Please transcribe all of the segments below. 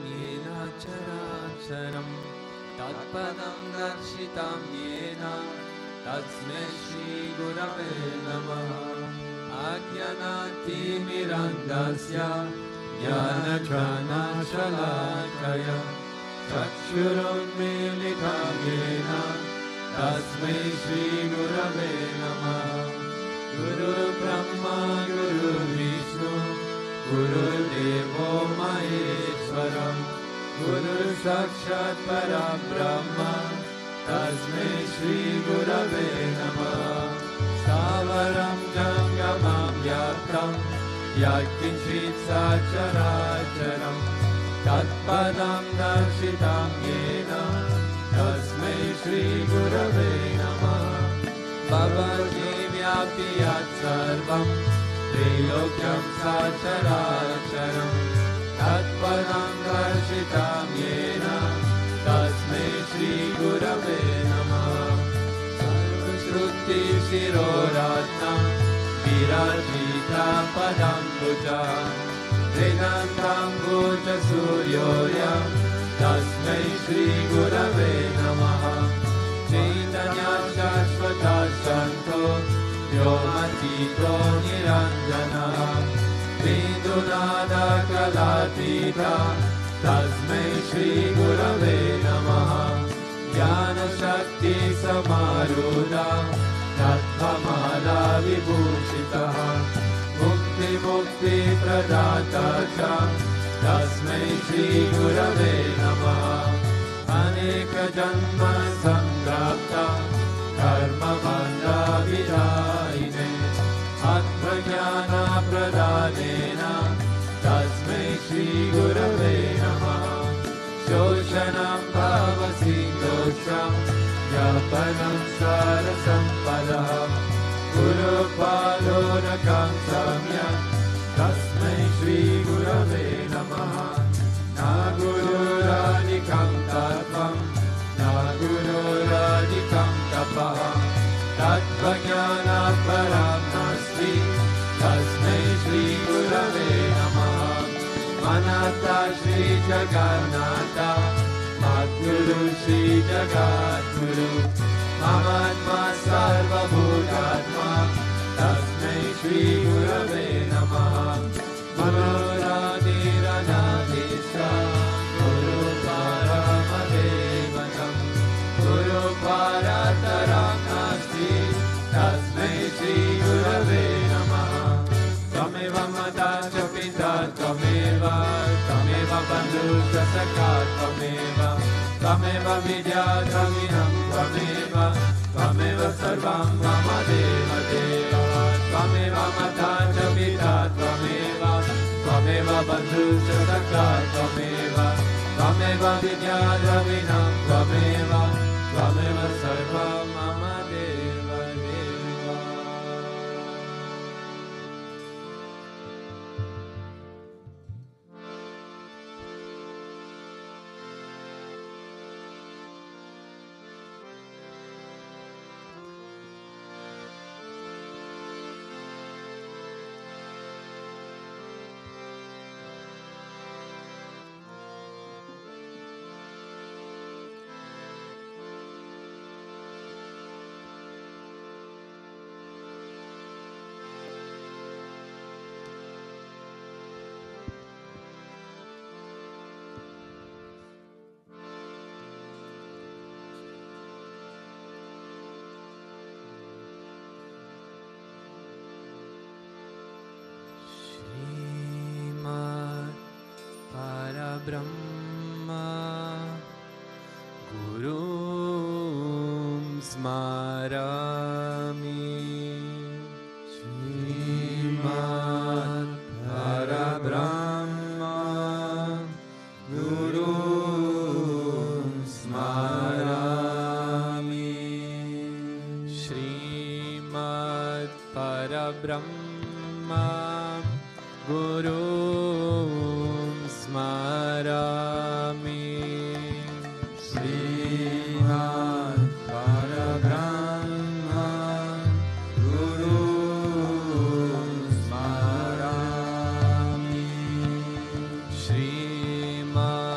येन चराचरं तत्पदं दर्शितं येन तस्मै श्रीगुरवे नमः। अज्ञानातिमिरन्धस्य ज्ञानघ्राणशलाकया चक्षुरुन्मीलितं येन तस्मै श्रीगुरवे नमः। गुरुर्ब्रह्मा गुरुर्विष्णु गुरुर्देवो महेश्वरं गुरुसाक्षात् परब्रह्म तस्मै श्रीगुरवे नमः। स्थावरं जङ्गमं व्याप्तं यत्किञ्चित् सचराचरं तत्पदं दर्शितं येन तस्मै श्रीगुरवे नमः। भवति व्याप्ति यत्सर्वं त्रैलोक्यं सचराचरं तत्पदं दर्शितं येन तस्मै श्रीगुरवे नमः। सर्वश्रुतिशिरोरत्नं विराजितपदाम्बुजा त्रिदन्ताम्बुजसूर्योऽयं तस्मै श्रीगुरवे नमः। चैतन्यशाश्वतः शान्तो व्योमतीतो निरञ्जनः बिन्दुनादकलातीतः तस्मै श्रीगुरवे नमः। ज्ञानशक्तिसमारूढः तत्त्वमाला विभूषितः मुक्तिप्रदाता च तस्मै श्रीगुरवे नमः। अनेकजन्मसङ्प्राप्ता कर्मबन्धविदायिने आत्मज्ञानप्रदानेन तस्मै श्रीगुरवे नमः। शोषणं भवसिन्धोषं ज्ञापनं सारसम्पदः गुरुपादोदकं सम्यक् तस्मै श्रीगुरवे नमः। न गुरुरादिकं तत्त्वं न गुरुरादिकं तपः तत्त्वज्ञानात् परं नास्ति तस्मै श्रीगुरवे नमः। मनता श्रीजगन्नाथ मद्गुरु श्रीजगद्गुरु ममात्मा सर्वभूतात्मा तस्मै श्रीगुरवे नमः। मनोराधिरनाधीश गुरुपरमदेवतं गुरुपरतरं नास्ति तस्मै श्रीगुरवे नमः। त्वमेव माता च पिता त्वमेव त्वमेव बन्धुश्च सखा त्वमेव त्वमेव विद्या द्रविणं त्वमेव त्वमेव सर्वं मम देवदेव। त्वमेव माता च पिता त्वमेव त्वमेव बन्धुश्च सखा त्वमेव त्वमेव विद्या द्रविणं त्वमेव त्वमेव सर्वं मम देवदेव। परब्रह्मा गुरुं स्मरामि। श्रीमद् परब्रह्मा गुरुं स्मरामि। श्रीमद् परब्रह्मा गुरुं स्मरामि। श्रीमद् परब्रह्मा गुरुं स्मरामि। श्रीमद्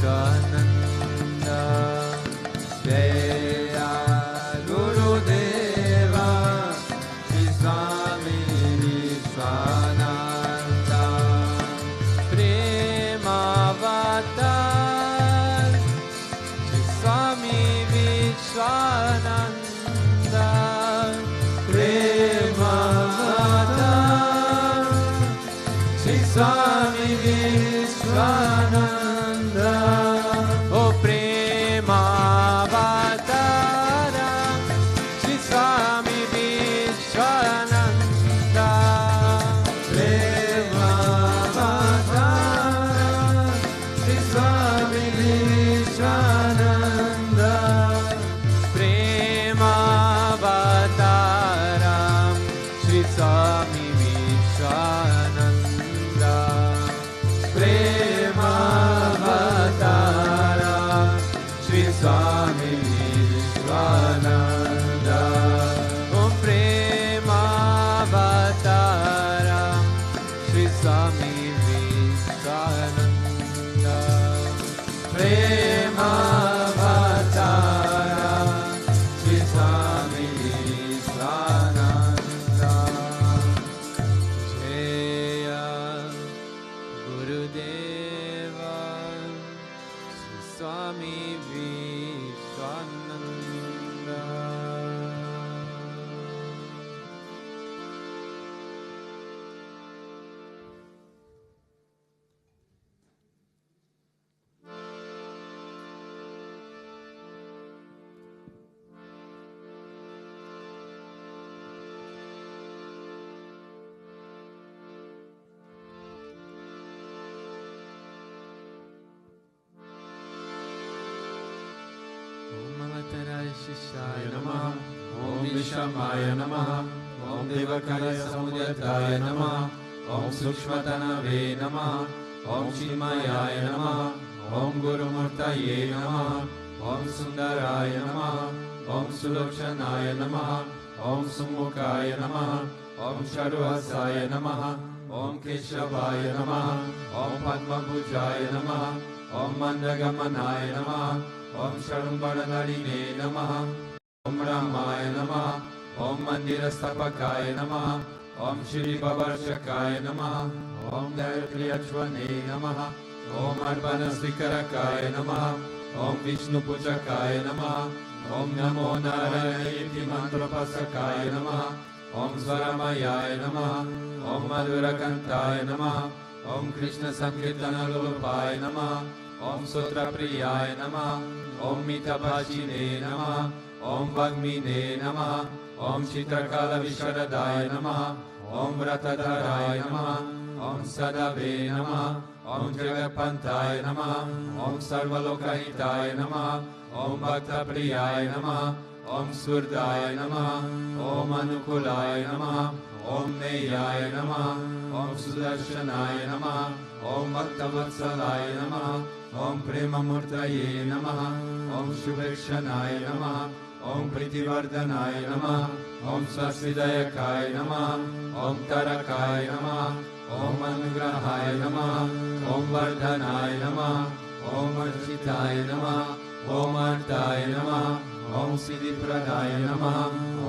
Vishwananda. Sri Swami Vishwananda. O Prema Avatara Sri Swami Vishwananda. Prema Avatara Sri Swami Vishwananda. Prema Avatara Sri Swami Vishwananda. Prema Avatara Sri Swami Vishwananda. Om Prema Avatara Sri Swami Vishwananda. Prema Avatara Sri Swami Vishwananda. Jaya Gurudeva Sri Swami Vishwananda. Om Avataraya Shishaya Namaha. Om Vishamaya Namaha. Om Devakaraya Samudayataya Namaha. Om Sukshmatanave Namaha. Om Chinmayaya Namaha. Om Gurumurtaye Namaha. Om Sundaraya Namaha. Om Sulokshanaya Namaha. Om Sumukaya Namaha. Om Charuhasaya Namaha. Om Keshavaya Namaha. Om Padmabhujaya Namaha. Om Mandagamanaya Namaha. Om Sharumbharanarine Namaha. Om Ramaya Namaha. Om Mandirastapakaya Namaha. Om Shri Bhutabhrteshwarnath Namaha. Om Untitled Namaha. Om Arpanasvikarakaya Namaha. Om Vishnu Pujakaya Namaha. Om Namo Narayana Mantrapasakaya Namaha. Om Swaramayaya Namaha. Om Madhurakantaya Namaha. Om Krishna Sankirtana Lulupaya Namaha. Om Sutra Priyaya Namaha. Om Mitabhashine Namaha. Om Vagmine Namaha. Om Chitrakala Visharadaya Namaha. Om Vratadharaya Namaha. Om Sadave Namaha. Om Jagapantaya Namaha. Om Sarvalokahitaya Namaha. Om Bhakta Priyaya Namaha. Om Surdaya Namaha. Om Anukulaya Namaha. Om Neyaya Namaha. Om Sudarshanaya Namaha. Om Bhaktavatsalaaya Namaha. Om Premamurtaye Namaha. Om Shubhekshanaya Namaha. Om Pritivardhanaya Namaha. Om Swasvidayakaya Namaha. Om Tarakaya Namaha. Om Anugrahaya Namaha. Om Vardhanaya Namaha. Om Architaya Namaha. Om Artaya Namaha. Om Siddhipradaya Namaha.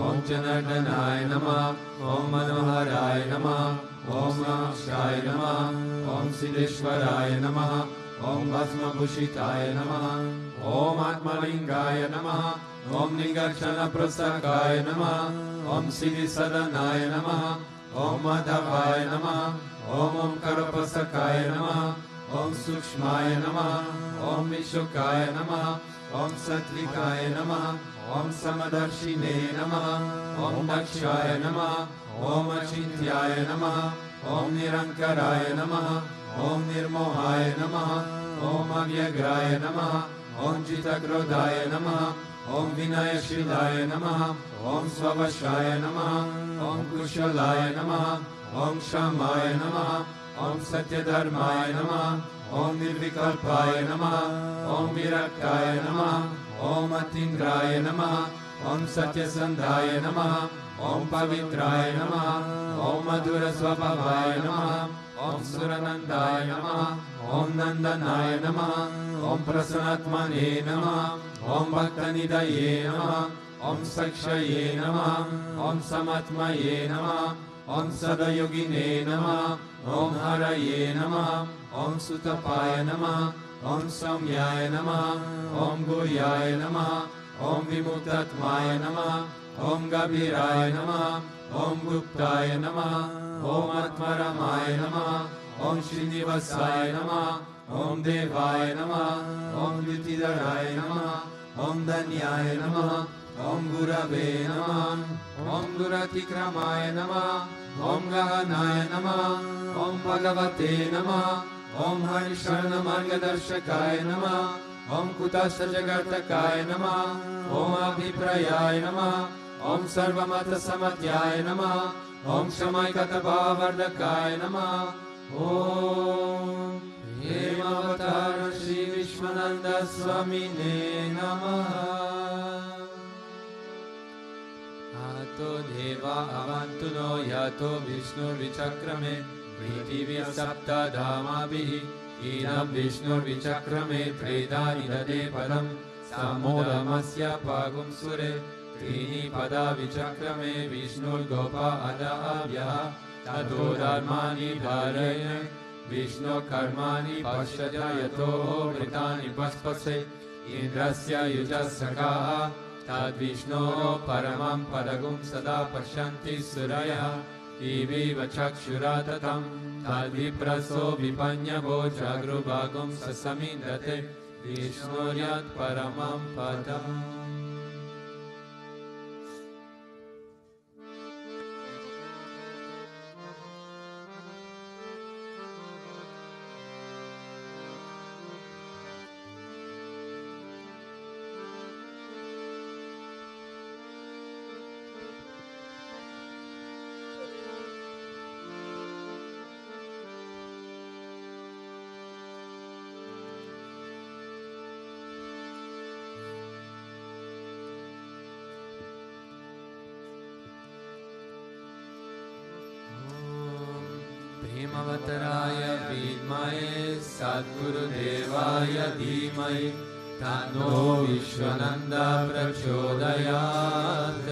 Om Janardhanaya Namaha. Om Manoharaya Namaha. Om Ramashaya Namaha. Om Siddheshwaraya Namaha. Om Bhasmabhushitaya Namaha. Om Atmalingaya Namaha. Om Nigarchana Prasakaya Namaha. Om Siddhi Sadanaya Namaha. Om Madhavaya Namaha. Om Omkarapasakaya Namaha. Om Sukshmaya Namaha. Om Vishukaya Namaha. Om Satvikaya Namaha. Om Samadarshine Namaha. Om Dakshaya Namaha. Om Achintyaya Namaha. Om Nirankaraya Namaha. Om Nirmohaya Namaha. Om Avyagraya Namaha. Om Jitagrodaya Namaha. Om Vinayashilaya Namaha. Om Svavashaya Namaha. Om Kushalaya Namaha. Om Shamaya Namaha. Om Satyadharmaya Namaha. Om Nirvikalpaya Namaha. Om Virakkaya Namaha. Om Atindraya Namaha. Om Satyasandhaya Namaha. Om Pavitraya Namaha. Om Madhura Swabhavaya Namaha. Om Suranandaya Namaha. Om Nandanaya Namaha. Om Prasanatmane Namaha. Om Bhaktanidaye Namaha. Om Sakshaye Namaha. Om Samatmaye Namaha. Om Sadayogine Namaha. Om Haraye Namaha. Om Sutapaya Namaha. Om Samyaya Namaha. Om Guyaya Namaha. Om Vimuktatmaya Namaha. Om Gabiraya Namaha. Om Guptaya Namaha. Om Atmaramaya Namaha. Om Srinivasaya Namaha, Om Devaya Namaha, Om Yutidharaya Namaha, Om Danyaya Namaha, Om Gurave Namaha, Om Guratikramaya Namaha, Om Gahanaya Namaha, Om Bhagavate Namaha, Om Harisharna Margadarshakaya Namaha, Om Kutasa Jagartakaya Namaha, Om Abhiprayaya Namaha, Om Sarvamata Samatyaya Namaha, Om Shamaikata Bhavardakaya Namaha, Om Hemavatara Sri Vishwananda Swamine Namaha. Ato Deva Avantuno Yato Vishnu Vichakrame Prithivya Sapta Dhamabhihi Inam Vishnu Vichakrame Tredani Dade Padam Samodamasya Pagum Sure Trini Pada Vichakrame Vishnu Gopa Ada Abhyaha Tato Dharmani Dharayane Vishnu Karmani Pashyaya Yato Britani Paspase Indrasya Yujasakaha Tad Vishnu Paramam Padagum Sada Pashyanti Suraya Divi Vachakshuratatam Tad Vipraso Vipanyavo Jagrubhagum Sasamindate Vishnuryat Paramam Padam. Premavattaraya vidmahe Sadgurudevaya dhimai Tanno Vishwananda prachodayat.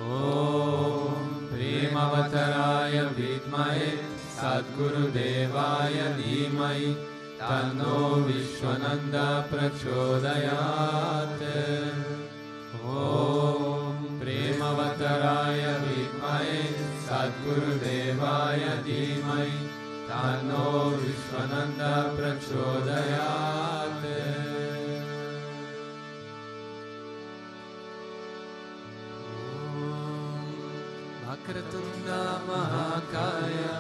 Om Premavattaraya vidmahe Sadgurudevaya dhimai Tanno Vishwananda prachodayat. Om Premavattaraya vidmahe Sadgurudevaya dhimai Tanno Vishwananda prachodayat. Vakratunda Mahakaya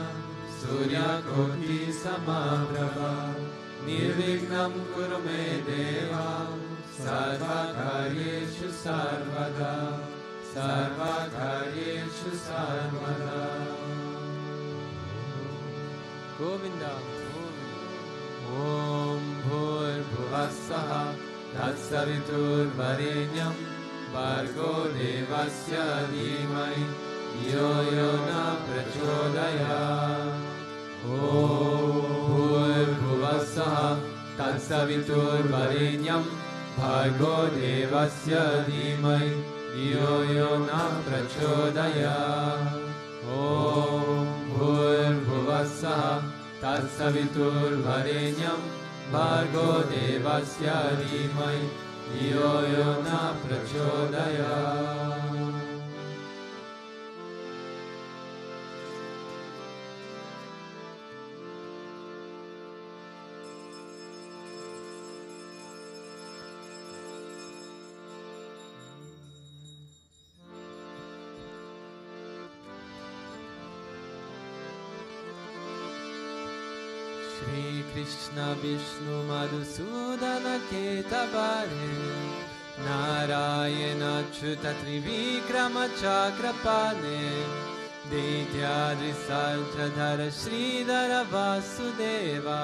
Suryakoti Samaprabha Nirvignam Kurume Deva Sarvakaryeshu Sarvada Sarvakaryeshu Sarvada. Govinda. Om Bhurbhuvassaha Tatsavitur Varenyam Bhargo Devasya Dhimai Yo Yona Prachodaya. Om Bhurbhuvassaha Tatsavitur Varenyam Bhargo Devasya Dhimai Yo Yona Prachodaya. Om Bhurbhuvassaha Tatsavitur Varenyam Bhargo Devasya Dhimai Yo Yona Prachodaya. Krishna Vishnu Madhusudana Ketabare Narayana Achyuta Trivikrama Chakrapane Deityadri Saljadhara Sridhara Vasudeva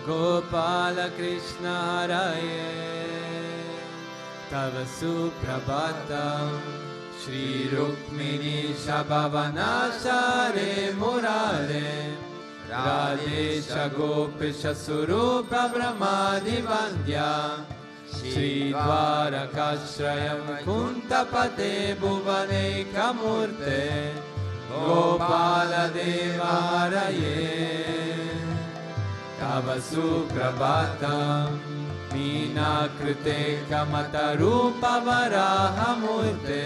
Gopala Krishna Haraye Tava Suprabhatam Shri Rukmini Shabhavana Share Murare Radesha Gopisha Surupa Brahmadi Vandya Shri Dvarakashrayam Kuntapate Bhuvane Kamurte Gopala Devaraye Tava Suprabhatam Meena Krute Kamata Rupa Varaha Murte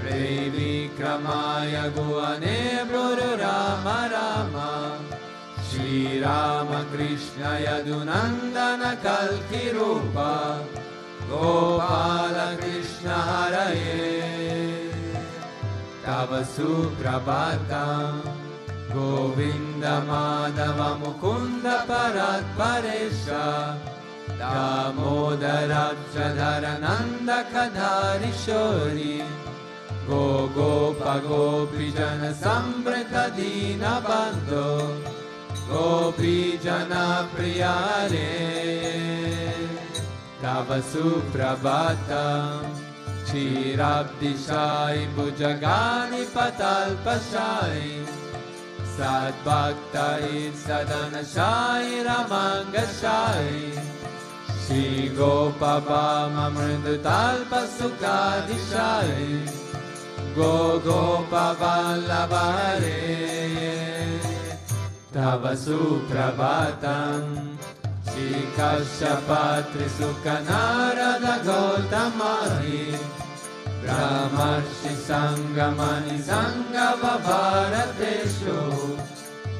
Devi Kramaya Guane Bruru Rama Rama Shri Rama Krishna Yadunandana Kalki Rupa Gopala Krishna Haraye Tava Suprabhatam Govinda Madhava Mukunda Parat Paresha Damodara Jadharananda Kadhari Shori Go Gopa Gopi Jana Sambrita Dina Bando Gopi Jana Priyare Tava Suprabhatam Chirabdi Shai Bhujagani Patal Pashai Sad Bhaktai Sadana Shai Ramanga Shai Shri Gopa Bama Mrindutal Pasukadi Shai Go Gopa Vallabhare Tava Suprabhatam Shri Kashyapatri Sukhanarada Gautamahi Brahmarshi Sangamani Sangava Bharateshu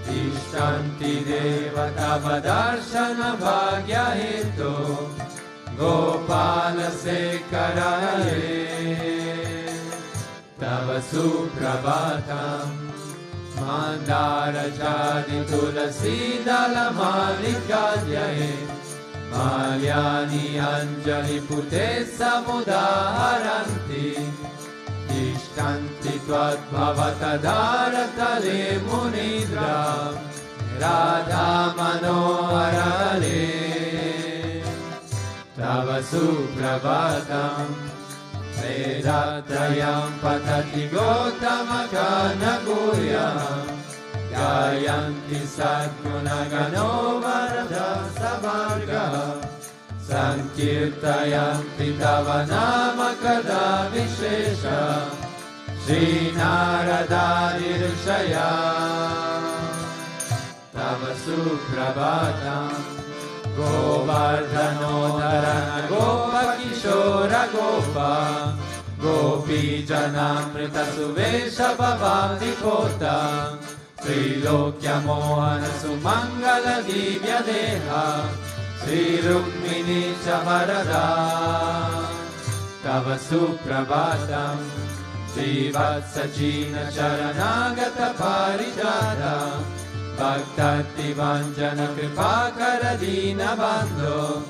Ishtanti Deva Tava Darshana Bhagya Hetu Gopala Sekarare Tava Suprabhatam Mandara Jadi Tulasi Dala Malikadyaye Malyani Anjali Pute Samudaharanti Ishtanti Tvat Bhavata Dharatale Munidra Radha Manoharale Tava Suprabhatam Vedatrayam Patati Gotama Kanagurya Gayanti Sadguna Gano Varada Savarga Sankirtayam Pitava Nama Kada Vishesha Shri Narada Dirshaya Tava Suprabhatam Govardhano Dharana Gopa Kishora Gopa Gopi Janamrita Suvesha Bhavati Kota Trilokya Mohana Sumangala Divya Deha Sri Rukmini Chavarada Tava Suprabhatam Sri Vatsachina Charanagata Parijata Bhaktati Vanjana Kripakara Dina Bando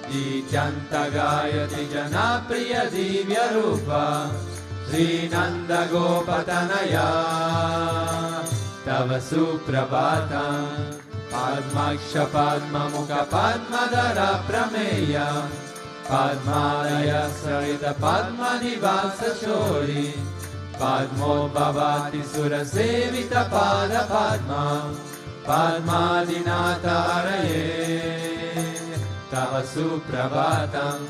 Dityanta Gayati Janapriya Divya Rupa Sri Nanda Gopatanaya Tava Suprabhatam Padmaksha Padma Mukha Padmadara Prameya Padmalaya Sarita Padma Nivasa Chori Padmo Bhavati Surasevita Pada Padma Padmadinata Haraye Tava Suprabhatam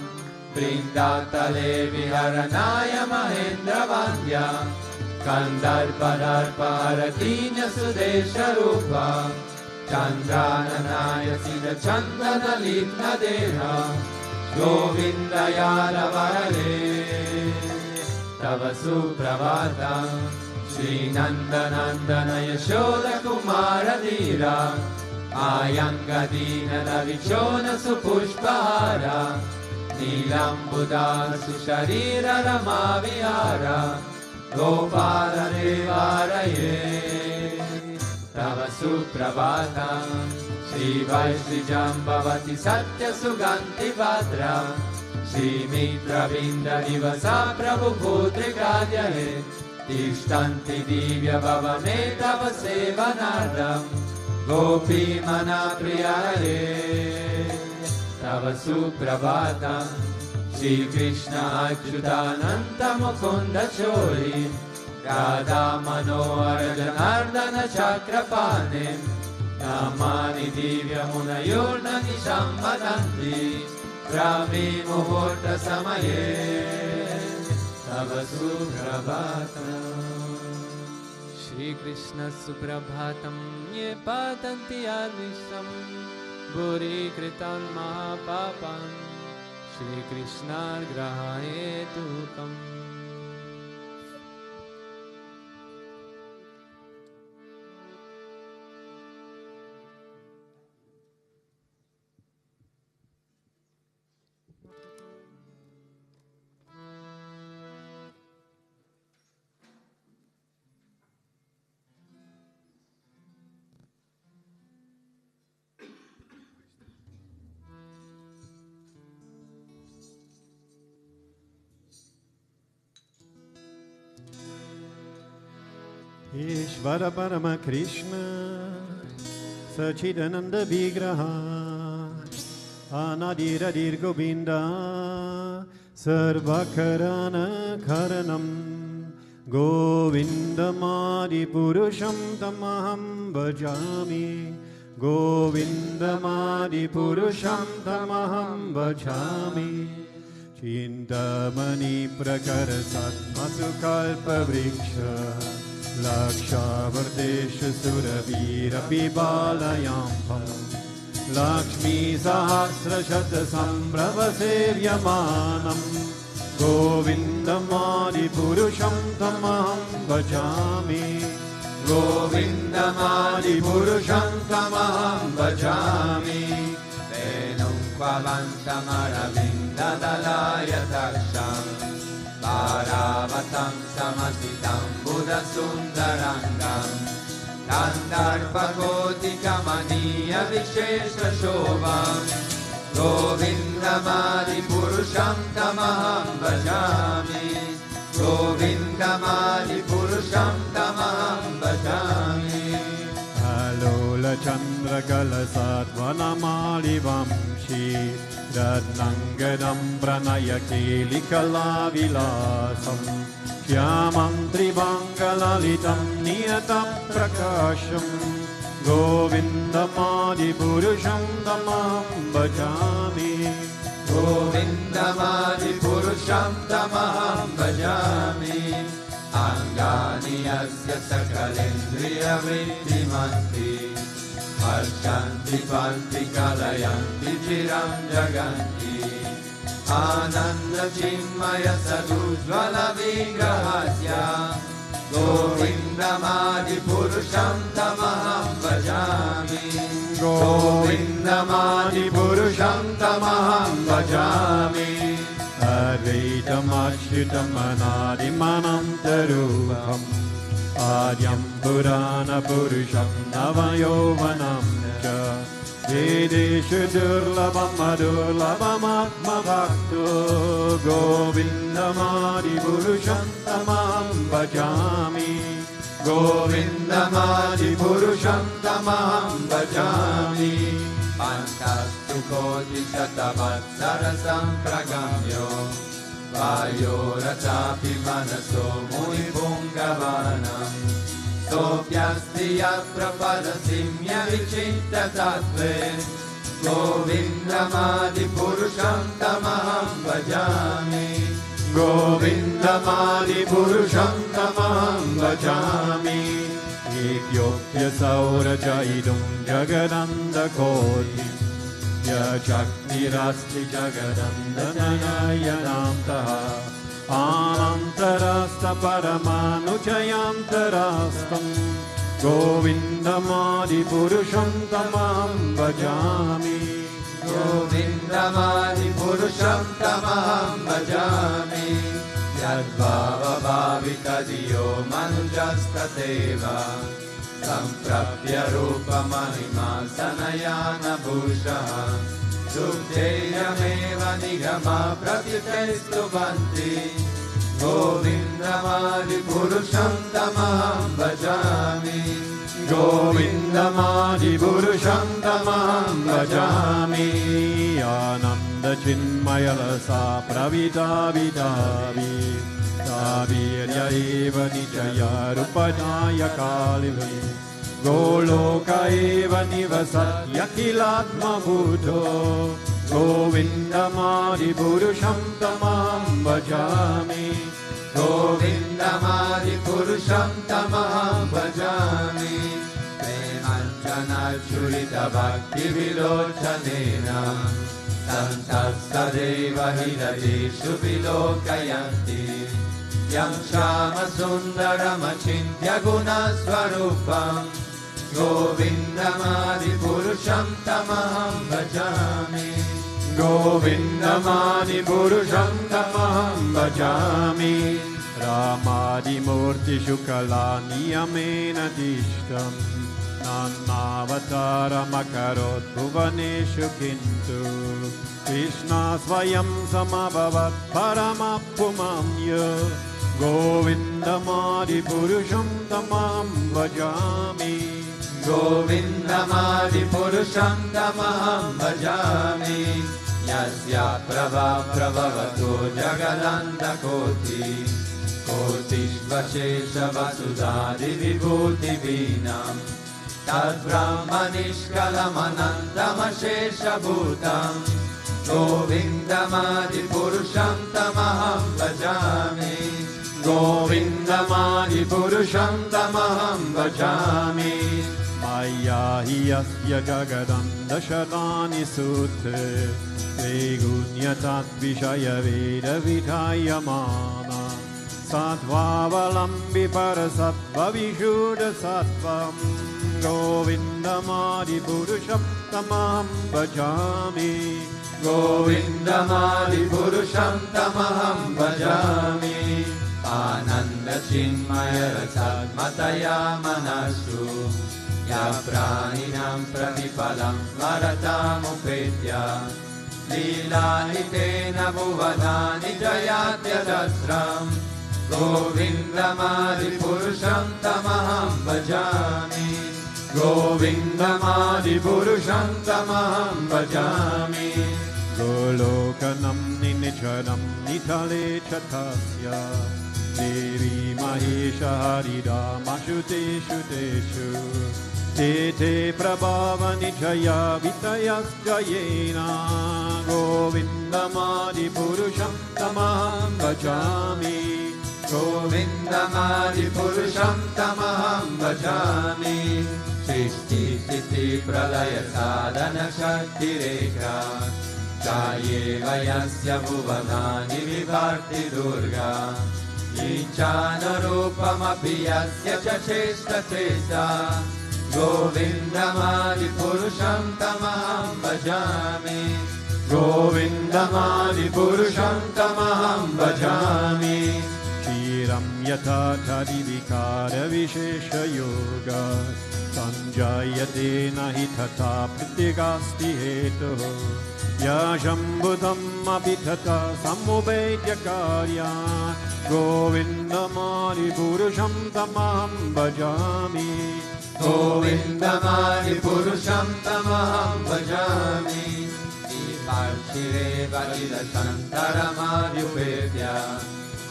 Brindatale Viharanaya Mahendra Vandya Kandarpadarpa Haratinya Sudesha Rupa Chandrananaya Sida Chandana Litna Deha Govindayala Varale Tava Suprabhatam Shri Nandanandana Yashoda Kumara Dhira Ayangadina Navichona Supushpahara Nilambuda Susharira Rama Vihara Gopala Devaraye Tava Suprabhatam Shri Vaishrijam Bhavati Satya Suganti Bhadra Shri Mitra Vinda Nivasa Prabhu Putre Kadyahe Tishtanti Divya Bhavane Tava Sevanardam Gopi Mana Priyare Tava Suprabhatam Shri Krishna Achyutananta Mukunda Chori Radha Manohara Janardana Chakrapane Namani Divya Munayurna Nishambadanti Brahmi Muhurta Samaye Tava Suprabhatam Shri Krishna Suprabhatam Ye Patanti Advisham Bhuri Kritan Mahapapam Shri Krishna Grahaye Tukam Ishvara Parama Krishna Sachidananda Vigraha Anadiradir Govinda Sarvakarana Karanam Govindamadi Purusham Tamaham Bhajami Govindamadi Purusham Tamaham Bhajami Chintamani Prakara Satmasukalpa Vriksha Lakshavardesha Suravira Pibalayam Lakshmi Sahasra Shata Sambrava Sevyamanam Govindamadi Purusham Tamaham Bhajami Govindamadi Purusham Tamaham Bhajami Venum Kvavantamaravinda Dalaya Taksham Paravatam Samasitam Buddha Sundarangam Kandarpakoti Kamaniya Vishesha Shobham Govindamadi Purusham Tamaham Bhajami Govindamadi Purusham Tamaham Bhajami Alola Chandra Kalasat Vanamali Vamshi Ratnangadam Pranaya Kelikala Vilasam Shyamantri Bangalalitam Niyata Prakasham Govindamadi Purusham Tamaham Bhajami Govindamadi Purusham Tamaham Bhajami Angani Asya Sakalendriya Vrittimanti Archanti Panti Kalayanti Chiram Jaganti Ananda Chinmaya Sadhujvala Vigrahasya Govindamadi Purusham Tamaham Bhajami Govindamadi Purusham Tamaham Bhajami Advaitam Achyutam Anadim Anantarupam Adyam Purana Purusham Navayovanam Cha Vedeshu Durlabam Madurlabam Atma Bhakto Govindamadi Purusham Tamaham Bhajami Govindamadi Purusham Tamaham Bhajami Pantastu Koti Shatavatsara Sampragamyo Vayoratapi Manaso Muy Pungavanam Sopyasti Yatra Padasimya Vichinta Tattve Govindamadi Purusham Tamaham Bhajami Govindamadi Purusham Tamaham Bhajami Ikyopya Sauraja Idum Jagadanda Koti Ya Shaktirasti Jagadandanayam Taha Anantarasta Paramanujayantarastam Govindamadi Purusham Tamaham Bhajami Govindamadi Purusham Tamaham Bhajami Yadvava Bhavita Diyo Manujastateva Samprapya Rupa Mahima Sanayana Bhushaha Sukhteyameva Nigama Pratyutestu Vanti Govindamadi Purusham Tamaham Bhajami Govindamadi Purusham Tamaham Bhajami Ananda Chinmayalasa Pravita Vidavi Savirya Eva Nijaya Rupadaya Kalivi Goloka Eva Nivasatya Kilatma Bhuto Govindamadi Purusham Tamaham Bhajami Govindamadi Purusham Tamaham Bhajami Premanchana Churita Bhakti Vilochanena Santasadeva Hridayeshu Vilokayanti Yam Shama Sundaram Achintya Guna Swarupam Govindamadi Purusham Tamaham Bhajami Govindamadi Purusham Tamaham Bhajami Ramadi Murti Shukala Niyamena Dishtam Nanavatara Makarot Bhuvaneshu Kintu Krishna Swayam Samabhavat Paramapumamya Govindamadipurusham tamaham bhajami. Govindamadipurusham tamaham bhajami. Yasya prabhavato jagadanta koti. Kotishvashesha vasudhadi vibhuti vinam. Tad brahmanishkalamanandamashesha bhutam. Govindamadipurusham tamaham bhajami. Govindamadipurusham tamaham bhajami. Maya hi yasya jagadam dashatani sute. Te gunyatat vishaya veda vidhayamana. Sattvaavalambi parasattva vishuddha sattvam. Govindamadipurusham tamaham bhajami. Govindamadipurusham tamaham bhajami. Ananda chinmaya rasatmataya manasu. Ya praninam pratipalam varatam upetya. Leelahitena bhuvadani jayatya dasram. Govindamadipurusham tamaham bhajami. Govindamadipurusham tamaham bhajami. Golokanam ninichanam nitale chatasya. Devi mahesha haridama shuteshu teshu. Tete prabhava nijaya vitayas jayena. Govindamadipurusham tamaham bhajami. Govindamadipurusham tamaham bhajami. Srishti Sthiti Pralaya Sadhana Shakti Rekha. Jayeva yasya bhuvadani vibharti durga. Ichana rupamapi yasya cha chesta chesta. Govindamadipurusham tamaham bhajami. Govindamadipurusham tamaham bhajami. Shiram yatha chadivikara vishesha yoga. Sanjayate nahi tata pritigasti heto. Yashambudam abhitata samubedya karya. Govindamadipurusham tamaham bhajami. Govindamadipurusham tamaham bhajami. Dipashire valida shantaramadyupedya.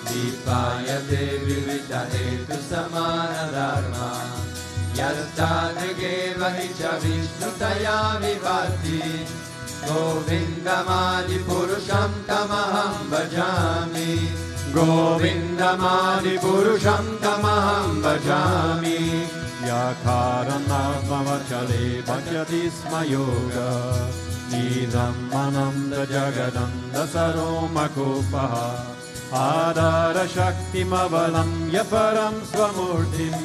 Dipayate vivita hetu samana dharma. Yastadrigeva hicha vishnutaya vivati. Govindamadipurusham tamaham bhajami. Govindamadipurusham tamaham bhajami. Yakaranavavachale bhajati sma yoga. Nidam mananda jagadanda saromakopaha. Adara shaktimavalam yaparam swamurtim.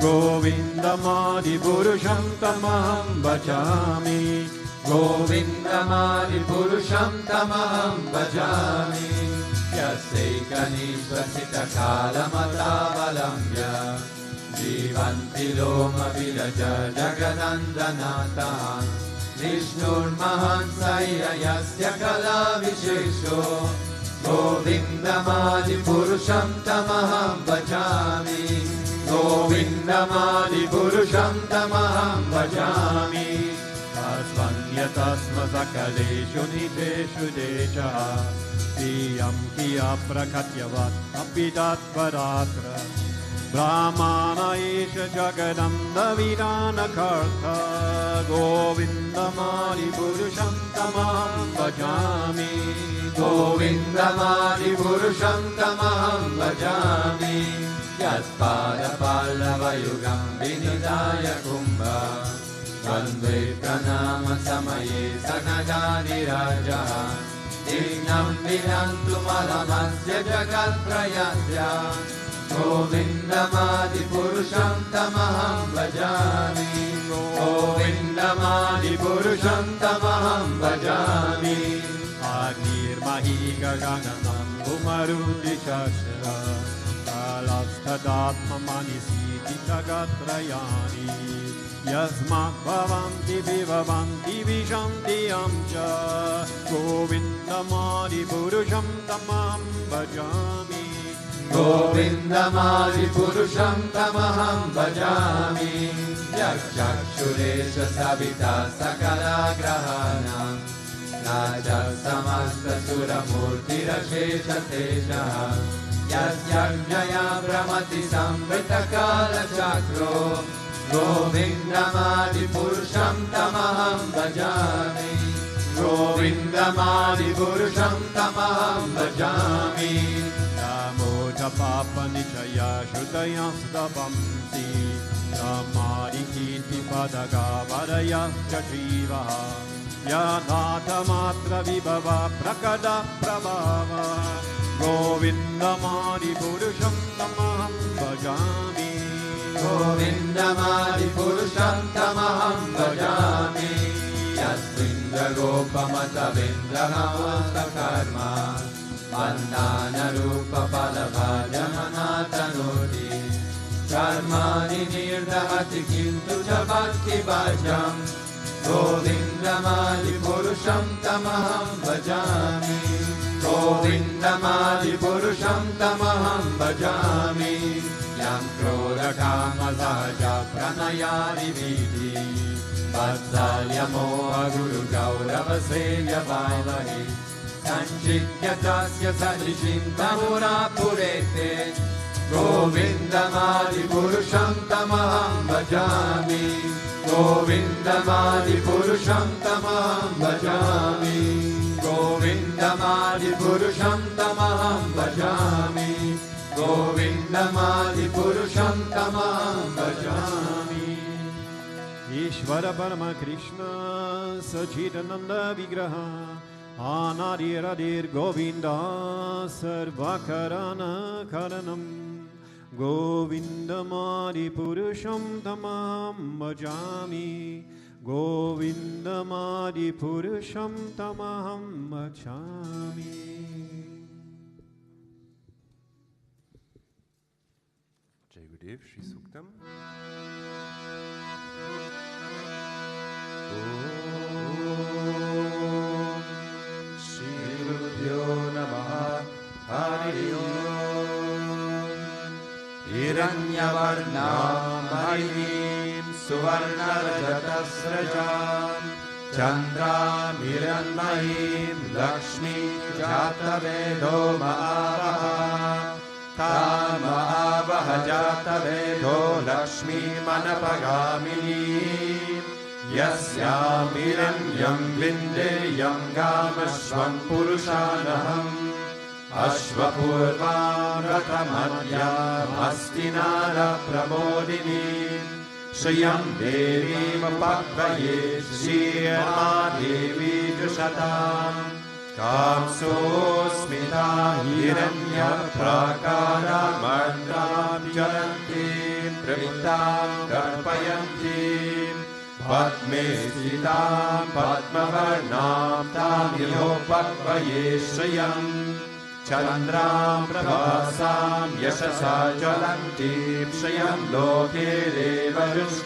Govindamadipurusham tamaham bhajami. Govindamadipurusham tamaham bhajami. Yasekanishvasita kalamatavalamya. Jivanti loma vilaja jagadandanata. Vishnurmahansaya yasya kala vishesho. Govindamadipurusham tamaham bhajami. Govindamadipurusham tamaham bhajami. Tasma sakaleshu niteshu desha. Priyam kiya prakatyavat apidat varatra. Brahmana isha jagadanda vidana karta. Govindamadipurusham tamaham bhajami. Govindamadipurusham tamaham bhajami. Yaspada pallava yugam vinidaya kumbha. Vandve pranama samaye sanagani raja. Dignam vidantu malamasya jagat prayasya. Govindamadipurusham tamaham bhajami. Govindamadipurusham tamaham bhajami. Agir mahika gananam umaruti chashra. Kalasthadatma manisiti jagatrayani. Yasmat bhavanti vivavanti vishanti amcha. Govindamadipurusham tamaham bhajami. गोविन्दमादिपुरुषं तमहं भजामि यक्षुरेश सविता सकलाग्रहाणां नाच समस्तसुरमूर्तिरशेषतेजः यस्यज्ञया भ्रमति संवृतकालचक्रो गोविन्दमादिपुरुषं तमहं भजामि गोविन्दमादिपुरुषं तमहं भजामि पापनिचया श्रुतयस्तपंसि समारिकीर्तिपदगावरयश्च जीवः यथार्थमात्रविभव प्रकटप्रभाव गोविन्दमादिपुरुषं तमहं भजामि गोविन्दमादिपुरुषं तमहं भजामि यस्मिन्द्रगोपमतवेन्द्रहंसकर्म मन्दानरूपफलभाजमनातनोति कर्माणि निर्दहति किन्तु च भक्तिभाजं गोविन्दमादिपुरुषं तमहं भजामि गोविन्दमादिपुरुषं तमहं भजामि यं क्रोधकामसहजा प्रणयादिवीति वत्सल्यमोहगुरुगौरवसेव्यवामहे सञ्चित्य तस्य सदिशिं तमुरापुरेते गोविन्दमादिपुरुषं तमहं भजामि गोविन्दमादिपुरुषं तमहं भजामि गोविन्दमादिपुरुषं तमहं भजामि गोविन्दमादिपुरुषं तमहं भजामि ईश्वर परम कृष्ण सच्चिदानन्द विग्रह अनादिर्गोविन्द सर्वकरणकरणं गोविन्दमादिपुरुषं तमहं भजामि गोविन्दमादिपुरुषं तमहं भजामि। जय गुरुदेव श्री सूक्तम। श्रीगुरुभ्यो नमः। हरि ओम्। हिरण्यवर्णां हरिणीं सुवर्णरजतस्रजां चन्द्रामिरन्मयीं लक्ष्मीं जातवेदो महावः तामहावः जातवेदो लक्ष्मीमनपगामिनीं यस्यामिरण्यं विन्देयं गामश्वं पुरुषानहम् अश्वपूर्वां रथमद्यामस्तिनारप्रमोदिनीं श्रियं देवीमुपह्वये श्रीर्मादेवी जुषताम् कांसोऽस्मिता हिरण्यप्राकारामर्द्रां ज्वलन्तीं प्रवृत्तां दर्पयन्तीं पद्मे स्थितां पद्मवर्णां तामिहोपह्वये श्रियम् चन्द्रां प्रभासां यशसा ज्वलन्तीं श्रियं लोके देवजुष्टामुदारां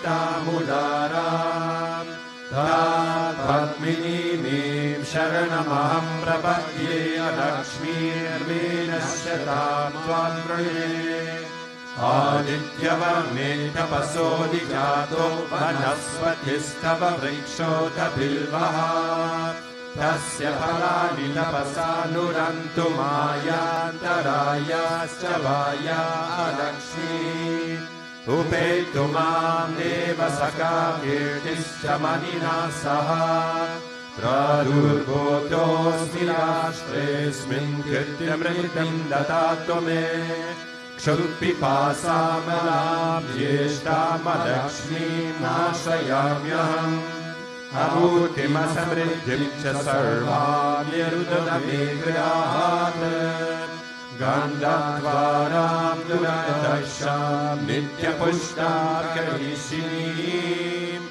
तां पद्मिनीमीं शरणमहं प्रपद्ये लक्ष्मीर्विनश्यतां त्वां वृणे आदित्यवर्णे तपसोऽधिजातो वनस्पतिस्तव वृक्षोत बिल्वः तस्य फलानि तपसानुरन्तु मायान्तरायाश्च वाया अलक्ष्मी उपेतु मां देव सखा कीर्तिश्च मनिना सह प्रादुर्भूतोऽस्मि राष्ट्रेऽस्मिन् कृत्यमृतिं ददातु मे क्षुत्पिपासामलां ज्येष्ठामलक्ष्मीं नाशयाम्यहम् अभूतिमसमृद्धिं च सर्वाण्यरुदमे गृहात् गन्धद्वारां दुरदर्शां नित्यपुष्टां करिष्यिनीम्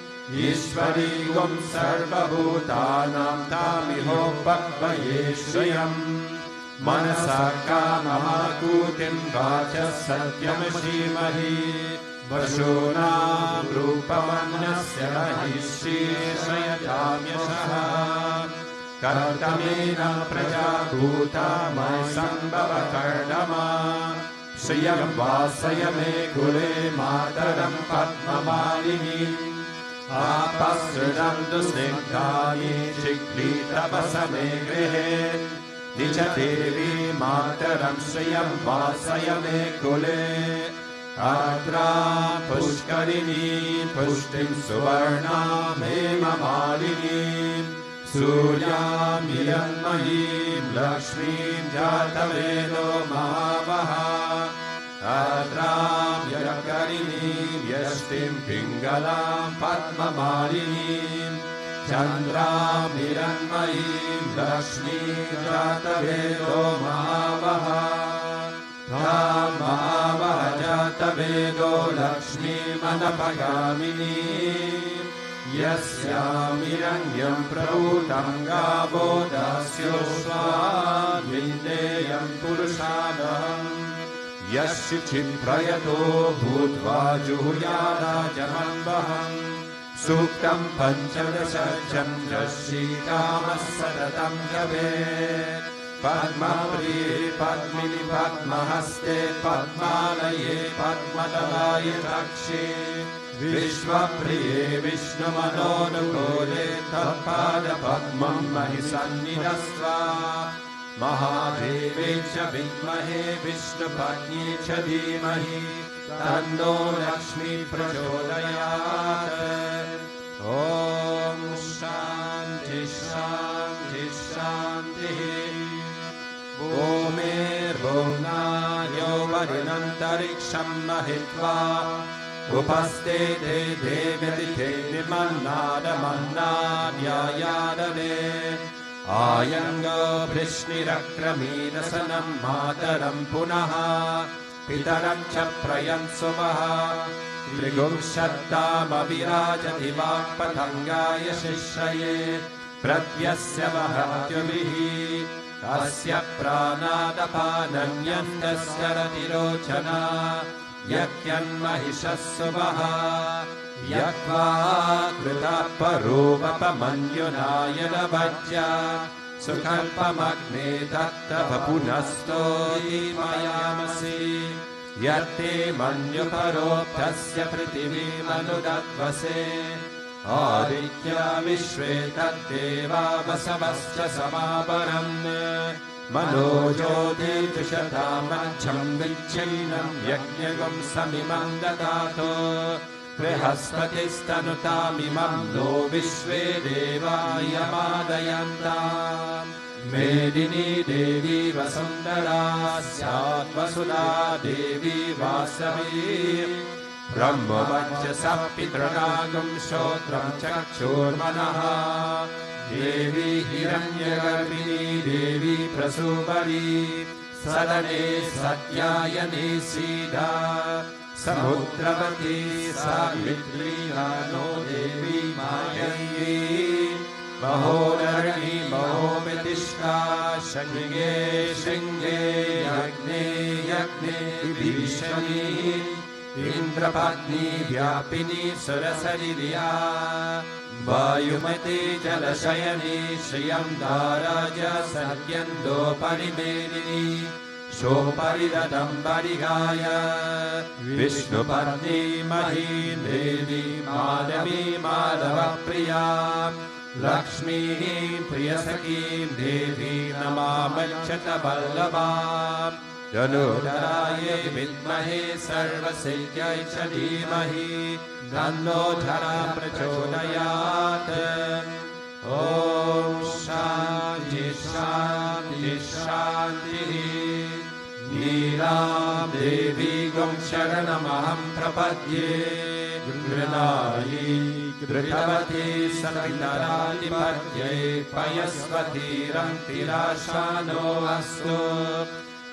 ईश्वरीगुं सर्वभूतानां तामिहोपह्वये श्रियम् मनसा काममाकूतिं वाचः सत्यमशीमहि वशूनां रूपमन्यस्य महिषीर्षयजाम्यशः कर्तमेन प्रजा भूता मयि सम्भव कर्दमा श्रियं वासय मे कुले मातरं पद्ममालिनी आपसृजन्तु स्निग्धानि चिक्लीतपस मे गृहे निज देवी मातरं श्रियं वासय मे कुले आर्द्रा पुष्करिणी पुष्टिं सुवर्णामेममालिनीं सूर्यामिरन्मयीं लक्ष्मीं जातवेदो महावहा आर्द्रां यकरिणीं यष्टिं पिङ्गलां पद्ममालिनीं चन्द्रामिरन्मयीं लक्ष्मीं जातवेदो महावहा महावह जातवेदो लक्ष्मीमनपगामिनीं यस्यामिरण्यं प्रभूतं गावो दास्योऽश्वाद्विन्देयं पुरुषादहम् यश्चित्प्रयतो भूत्वा जुहुयाराजमन्वहम् सूक्तं पञ्चदशं यश्रीकामः सततं जपेत् पद्मप्रिये पद्मिनि पद्महस्ते पद्मालये पद्मदलाय दक्षे विश्वप्रिये विष्णुमनोनुकूले तत्पादपद्मं महि सन्निधस्त्वा महादेवे च विद्महे विष्णुपत्न्ये च धीमहि तन्नो लक्ष्मी प्रचोदयात् ॐ शान्ति शान्ति शान्तिः भूमिर्भुवनायो वरिणन्तरिक्षं महित्वा उपस्थे ते देव्यतिथे निमन्नादमन्नाद्यायादने आयङ्गो वृष्णिरक्रमीदसनं मातरं पुनः पितरं च प्रयन्सुवः त्रिगुंशत्तामविराजति वाक्पतङ्गाय शिश्रये प्रत्यस्य वहत्युभिः अस्य प्राणादपानन्यन्तस्य रतिरोचना यज्ञन्महिषस्सुवः यक्वा कृतः परोपमन्युनायनभज्य सुकल्पमग्ने तत्तव पुनस्तोयीमयामसि यत्ते मन्युपरोक्तस्य पृथिवीमनुदत्वसे आदित्या विश्वे तद्देवा वसवश्च समापरन् मनोज्योतिर्जुषतामच्छं विच्छिन्नं यज्ञगं समिमं ददातो बृहस्पतिस्तनुतामिमं नो विश्वे देवायमादयन्ताम् मेदिनी देवी वसुन्धरा स्यात् वसुधा देवी वासवी ब्रह्मवच्चसः पितृणागं श्रोत्रं चक्षुर्मनः देवी हिरण्यगर्भिणी देवी प्रसूपरी सदने सत्यायने सीधा समुद्रवती सावित्री नो देवी मायङ्गी महोदरणी महोमितिष्ठा शृङ्गे शृङ्गे यज्ञे यज्ञे विभीषणी इन्द्रपत्नी व्यापिनी सुरसरिया वायुमती जलशयनी श्रियं दाराज सत्यन्दोपरिमेदिनी शोपरिदम्बरिगाय विष्णुपत्नी मही देवी माधवी माधवप्रिया लक्ष्मीः प्रियसखीं देवी नमामच्छत वल्लभाम् धनुधराय विद्महे सर्वसिद्ध्यै च धीमहि तन्नो धरा प्रचोदयात् ॐ शान्ति शान्ति शान्तिः नीलां देवीं शरणमहं प्रपद्ये गृणायि घृतवती सवितरादिपद्ये पयस्वतीरं तिराशानो अस्तु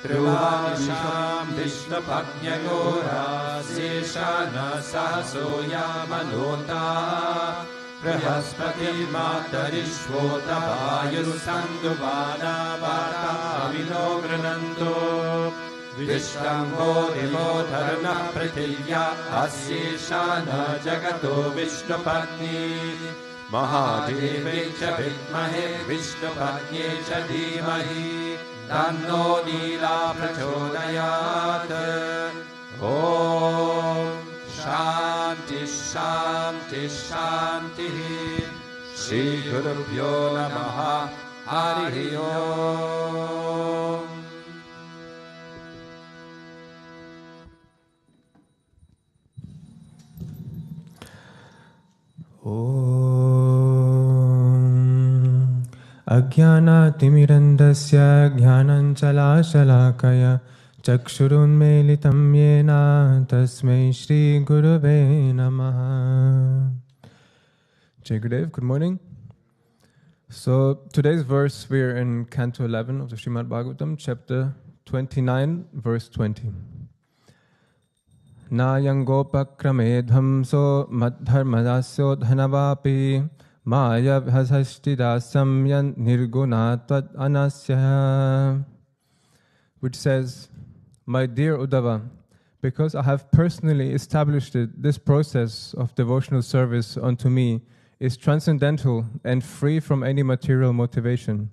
त्रिवांशां विष्णुपत्न्यघोरा शेषान सहसोयामनोता बृहस्पतिर्मातरिष्वोतवायुस्सन्दुवाना वार्ताविनो गृह्णन्तो विष्णुम्भो दिवोधर्नः पृथिव्या अस्येषान जगतो विष्णुपत्नी महादेवे च विद्महे विष्णुपत्न्ये च धीमहि Tanno Nila Prachodayat. Om Shanti Shanti Shanti. Shri Gurubhyo Namaha. Hari Om. Om Ajnana-timirandasya jnananjala-shalakaya chakshurunmilitam yena tasmai Shri Gurave Namaha. Jai Gurudev, good morning. So today's verse, we're in Canto 11 of the Srimad Bhagavatam, chapter 29, verse 20. Nayangopakrame dhamso madharmadasyo dhanavapi maya bhasastidasam yan nirgunatvat anasya. Which says, my dear Uddhava, because I have personally established it, this process of devotional service unto me is transcendental and free from any material motivation.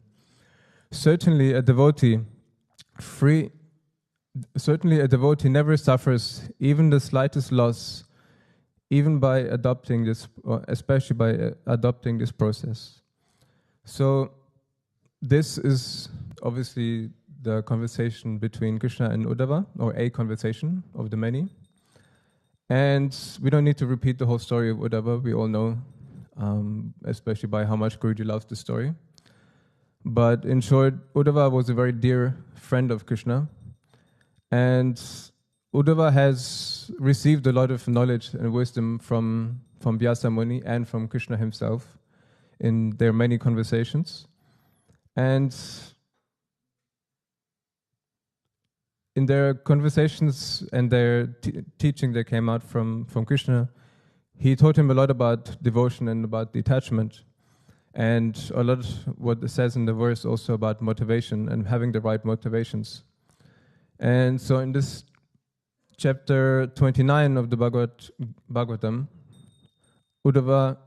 Certainly a devotee never suffers even the slightest loss, even by adopting this, or especially by adopting this process. So this is obviously the conversation between Krishna and Uddhava, or a conversation of the many. And we don't need to repeat the whole story of Uddhava. We all know, especially by how much Guruji loves the story. But in short, Uddhava was a very dear friend of Krishna. And Uddhava has received a lot of knowledge and wisdom from Vyasa Muni and from Krishna himself in their many conversations. And in their conversations and their teaching that came out from Krishna, he taught him a lot about devotion and about detachment. And a lot what it says in the verse also about motivation and having the right motivations. And so in this chapter 29 of the Bhagavatam, Uddhava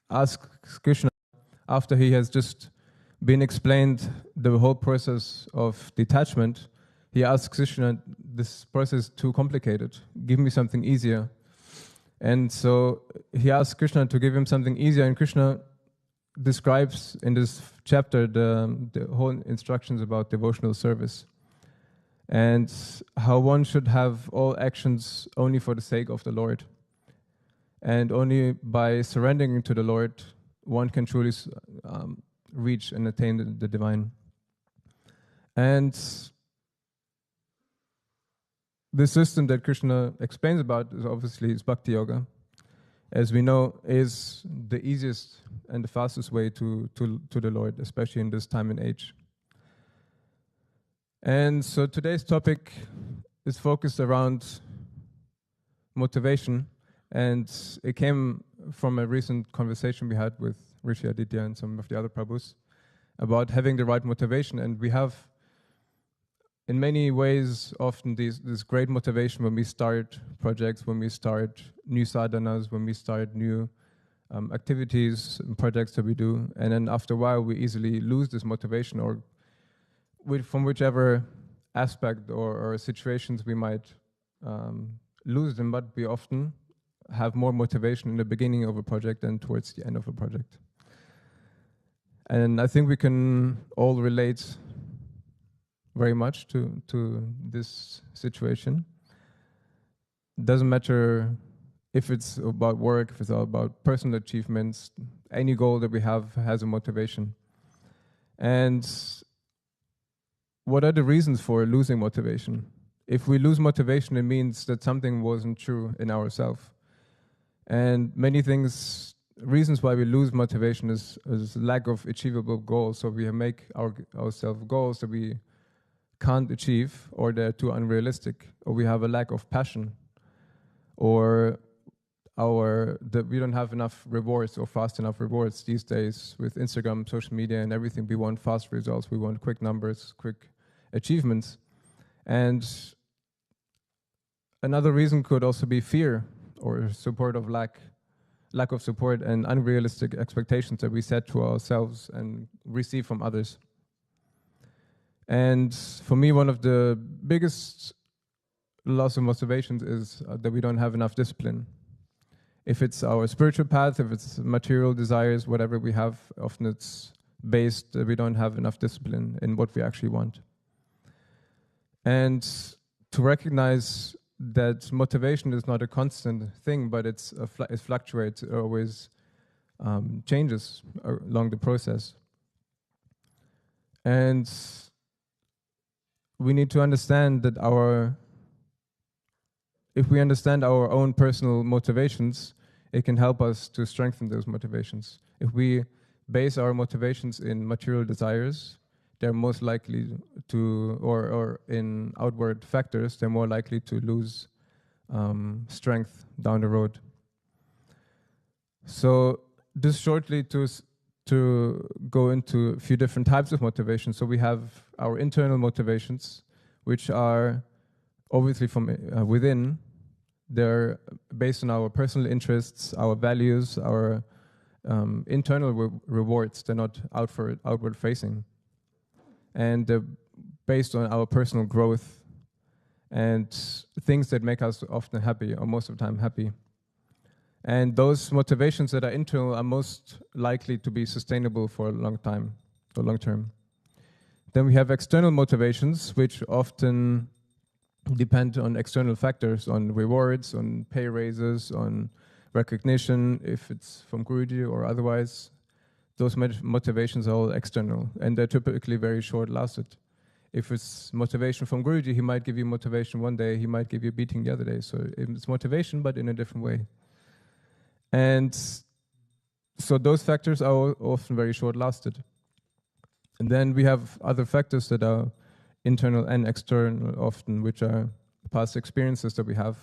asks Krishna, after he has just been explained the whole process of detachment, he asks Krishna, this process is too complicated, give me something easier. And so he asks Krishna to give him something easier, and Krishna describes in this chapter the whole instructions about devotional service and how one should have all actions only for the sake of the Lord. And only by surrendering to the Lord, one can truly reach and attain the divine. And the system that Krishna explains about is obviously Bhakti Yoga. As we know, is the easiest and the fastest way to the Lord, especially in this time and age. And so today's topic is focused around motivation, and it came from a recent conversation we had with Rishi Aditya and some of the other Prabhus about having the right motivation. And we have, in many ways, often this great motivation when we start projects, when we start new sadhanas, when we start new activities and projects that we do. And then after a while, we easily lose this motivation, or from whichever aspect or situations we might lose them, but we often have more motivation in the beginning of a project than towards the end of a project. And I think we can all relate very much to this situation. Doesn't matter if it's about work, if it's about personal achievements, any goal that we have has a motivation. And what are the reasons for losing motivation? If we lose motivation, it means that something wasn't true in ourselves. And many things, reasons why we lose motivation is lack of achievable goals. So we make ourselves goals that we can't achieve, or they're too unrealistic, or we have a lack of passion, or that we don't have enough rewards or fast enough rewards these days with Instagram, social media, and everything. We want fast results. We want quick numbers, quick achievements. And another reason could also be fear, or support of lack of support and unrealistic expectations that we set to ourselves and receive from others. And for me, one of the biggest loss of motivations is that we don't have enough discipline. If it's our spiritual path, if it's material desires, whatever we have, often it's based that we don't have enough discipline in what we actually want. And to recognize that motivation is not a constant thing, but it fluctuates, it always changes along the process. And we need to understand that if we understand our own personal motivations, it can help us to strengthen those motivations. If we base our motivations in material desires, they're most likely to, or in outward factors, they're more likely to lose strength down the road. So just shortly to go into a few different types of motivations. So we have our internal motivations, which are obviously from within. They're based on our personal interests, our values, our internal rewards. They're not outward facing. And they're based on our personal growth and things that make us often happy, or most of the time happy. And those motivations that are internal are most likely to be sustainable for a long time, or long term. Then we have external motivations, which often depend on external factors, on rewards, on pay raises, on recognition, if it's from Guruji or otherwise. Those motivations are all external, and they're typically very short-lasted. If it's motivation from Guruji, he might give you motivation one day, he might give you a beating the other day. So it's motivation, but in a different way. And so those factors are often very short-lasted. And then we have other factors that are internal and external often, which are past experiences that we have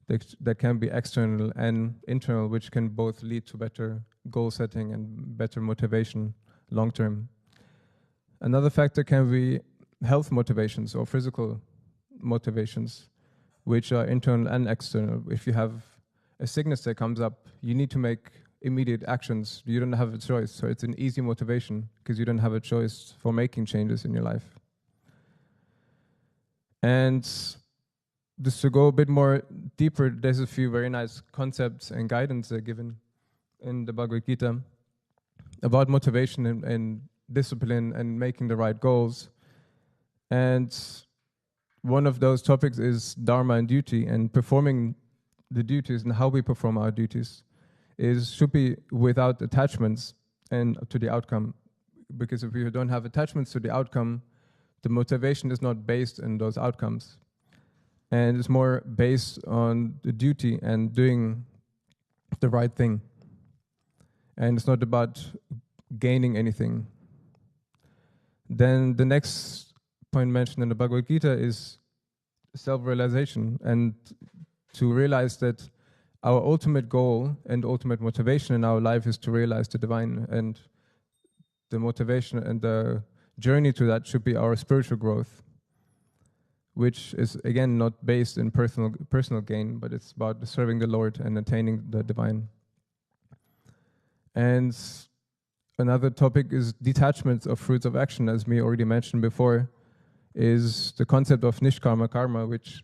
that can be external and internal, which can both lead to better goal setting and better motivation long-term. Another factor can be health motivations or physical motivations, which are internal and external. If you have a sickness that comes up, you need to make immediate actions. You don't have a choice. So it's an easy motivation because you don't have a choice for making changes in your life. And just to go a bit more deeper, there's a few very nice concepts and guidance that are given in the Bhagavad Gita about motivation and discipline and making the right goals. And one of those topics is dharma and duty, and performing the duties and how we perform our duties should be without attachments and to the outcome. Because if we don't have attachments to the outcome, the motivation is not based in those outcomes. And it's more based on the duty and doing the right thing. And it's not about gaining anything. Then the next point mentioned in the Bhagavad Gita is self-realization, and to realize that our ultimate goal and ultimate motivation in our life is to realize the divine, and the motivation and the journey to that should be our spiritual growth, which is again not based in personal gain, but it's about serving the Lord and attaining the divine. And another topic is detachment of fruits of action, as we already mentioned before, is the concept of nishkarma karma, which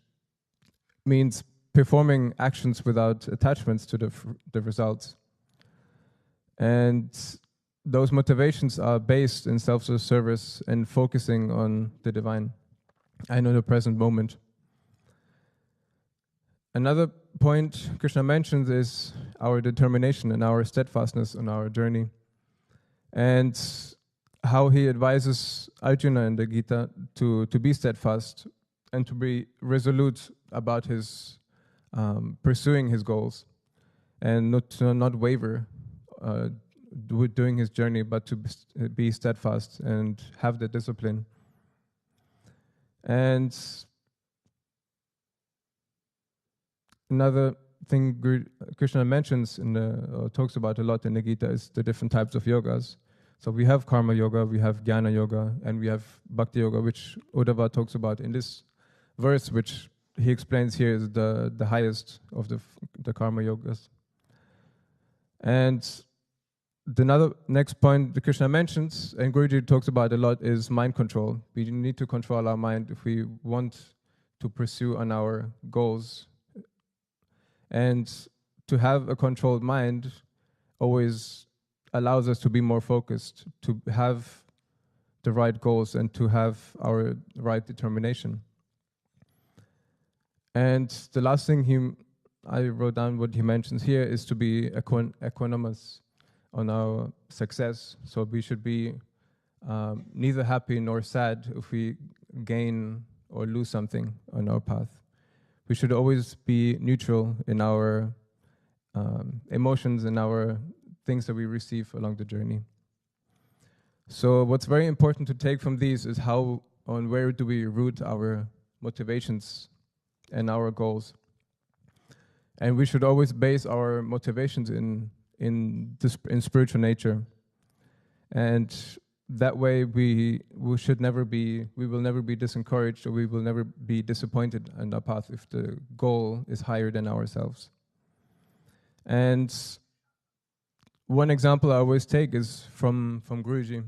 means performing actions without attachments to the results. And those motivations are based in self-service and focusing on the divine and on the present moment. Another point Krishna mentions is our determination and our steadfastness on our journey, and how he advises Arjuna in the Gita to be steadfast and to be resolute about his pursuing his goals, and not waver doing his journey, but to be steadfast and have the discipline. And another thing Krishna mentions talks about a lot in the Gita is the different types of yogas. So we have karma yoga, we have jnana yoga, and we have bhakti yoga, which Uddhava talks about in this verse, which he explains here is the highest of the karma yogas. And the next point that Krishna mentions, and Guruji talks about a lot, is mind control. We need to control our mind if we want to pursue on our goals. And to have a controlled mind always allows us to be more focused, to have the right goals, and to have our right determination. And the last thing I wrote down what he mentions here is to be equanimous on our success. So we should be neither happy nor sad if we gain or lose something on our path. We should always be neutral in our emotions and our things that we receive along the journey. So what's very important to take from these is how and where do we root our motivations and our goals. And we should always base our motivations in spiritual nature. And that way we will never be disencouraged, or we will never be disappointed on our path if the goal is higher than ourselves. And one example I always take is from Guruji,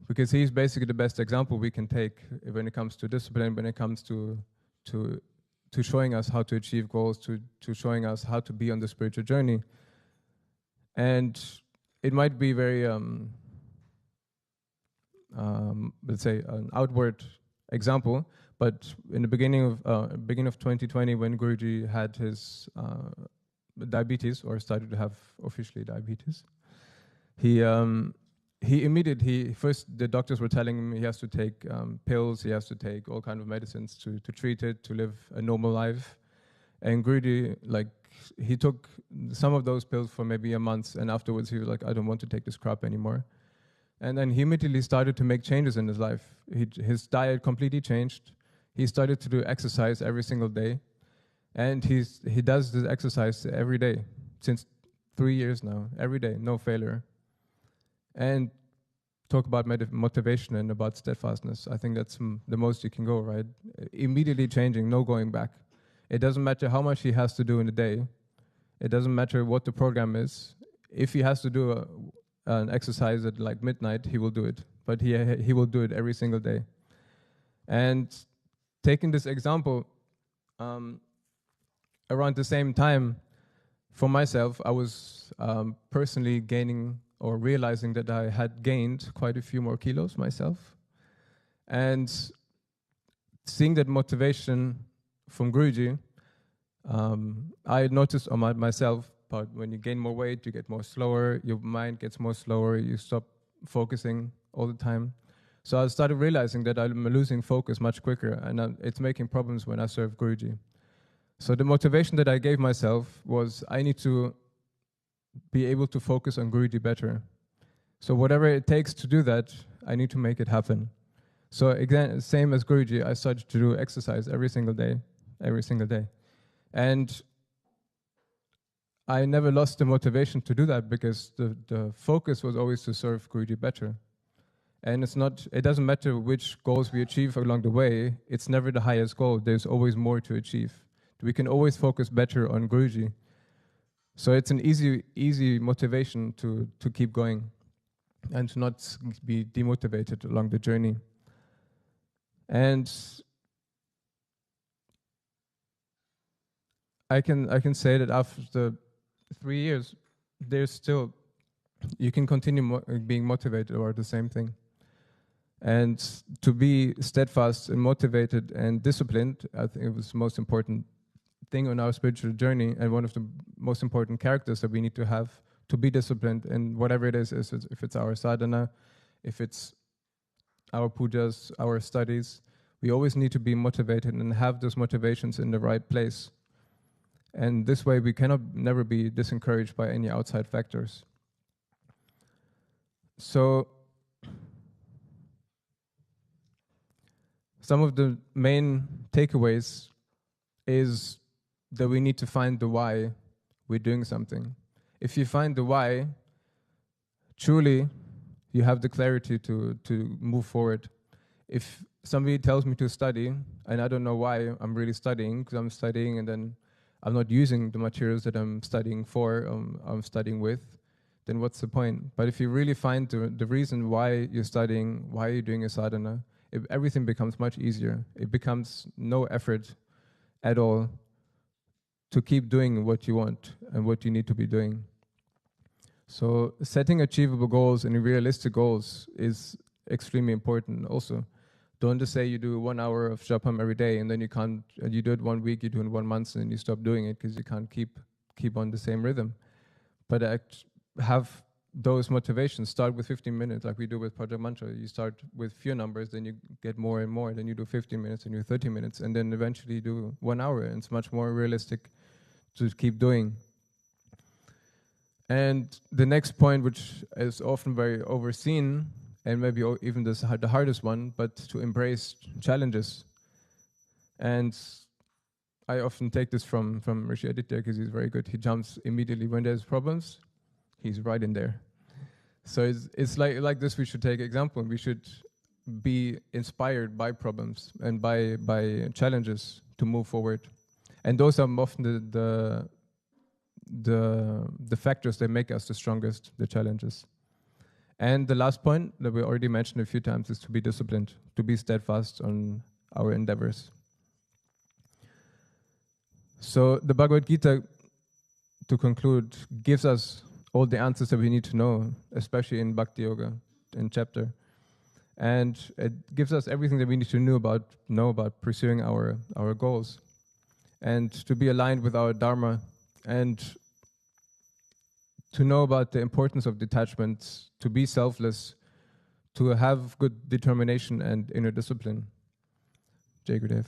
because he's basically the best example we can take when it comes to discipline, when it comes to showing us how to achieve goals, to showing us how to be on the spiritual journey. And it might be very, let's say, an outward example, but in the beginning of 2020, when Guruji had his diabetes, or started to have officially diabetes, he immediately, first the doctors were telling him he has to take pills, he has to take all kind of medicines to treat it, to live a normal life. And Guruji, he took some of those pills for maybe a month, and afterwards he was like, I don't want to take this crap anymore. And then he immediately started to make changes in his life. His diet completely changed. He started to do exercise every single day. And he does this exercise every day, since 3 years now, every day, no failure. And talk about motivation and about steadfastness. I think that's the most you can go, right? Immediately changing, no going back. It doesn't matter how much he has to do in a day. It doesn't matter what the program is. If he has to do an exercise at like midnight, he will do it. But he will do it every single day. And taking this example, around the same time, for myself, I was personally gaining or realizing that I had gained quite a few more kilos myself. And seeing that motivation from Guruji, I noticed on myself, but when you gain more weight, you get more slower, your mind gets more slower, you stop focusing all the time. So I started realizing that I'm losing focus much quicker, and it's making problems when I serve Guruji. So the motivation that I gave myself was I need to be able to focus on Guruji better. So whatever it takes to do that, I need to make it happen. So again, same as Guruji, I started to do exercise every single day. And I never lost the motivation to do that, because the focus was always to serve Guruji better. And it doesn't matter which goals we achieve along the way, it's never the highest goal, there's always more to achieve. We can always focus better on Guruji. So it's an easy motivation to keep going and to not be demotivated along the journey. And I can say that after 3 years, you can continue being motivated about the same thing. And to be steadfast and motivated and disciplined, I think it was the most important thing on our spiritual journey, and one of the most important characters that we need to have to be disciplined in whatever it is if it's our sadhana, if it's our pujas, our studies. We always need to be motivated and have those motivations in the right place. And this way we never be disencouraged by any outside factors. So some of the main takeaways is that we need to find the why we're doing something. If you find the why, truly you have the clarity to move forward. If somebody tells me to study and I don't know why I'm really studying, because I'm studying and then I'm not using the materials that I'm studying for, I'm studying with, then what's the point? But if you really find the reason why you're studying, why you're doing a sadhana, everything becomes much easier. It becomes no effort at all to keep doing what you want and what you need to be doing. So setting achievable goals and realistic goals is extremely important also. Don't just say you do 1 hour of japam every day and then you can't, you do it 1 week, you do it 1 month, and then you stop doing it because you can't keep on the same rhythm. But have those motivations. Start with 15 minutes like we do with Project Mantra. You start with few numbers, then you get more and more, then you do 15 minutes and you do 30 minutes, and then eventually you do 1 hour, and it's much more realistic to keep doing. And the next point, which is often very overseen, and maybe even the hardest one, but to embrace challenges. And I often take this from Rishi Aditya because he's very good. He jumps immediately when there's problems. He's right in there. So it's like this. We should take example. We should be inspired by problems and by challenges to move forward. And those are often the factors that make us the strongest, the challenges. And the last point that we already mentioned a few times is to be disciplined, to be steadfast on our endeavors. So the Bhagavad Gita, to conclude, gives us all the answers that we need to know, especially in Bhakti Yoga, in chapter. And it gives us everything that we need to know about pursuing our goals, and to be aligned with our Dharma, and to know about the importance of detachment, to be selfless, to have good determination and inner discipline. Jai Gurudev.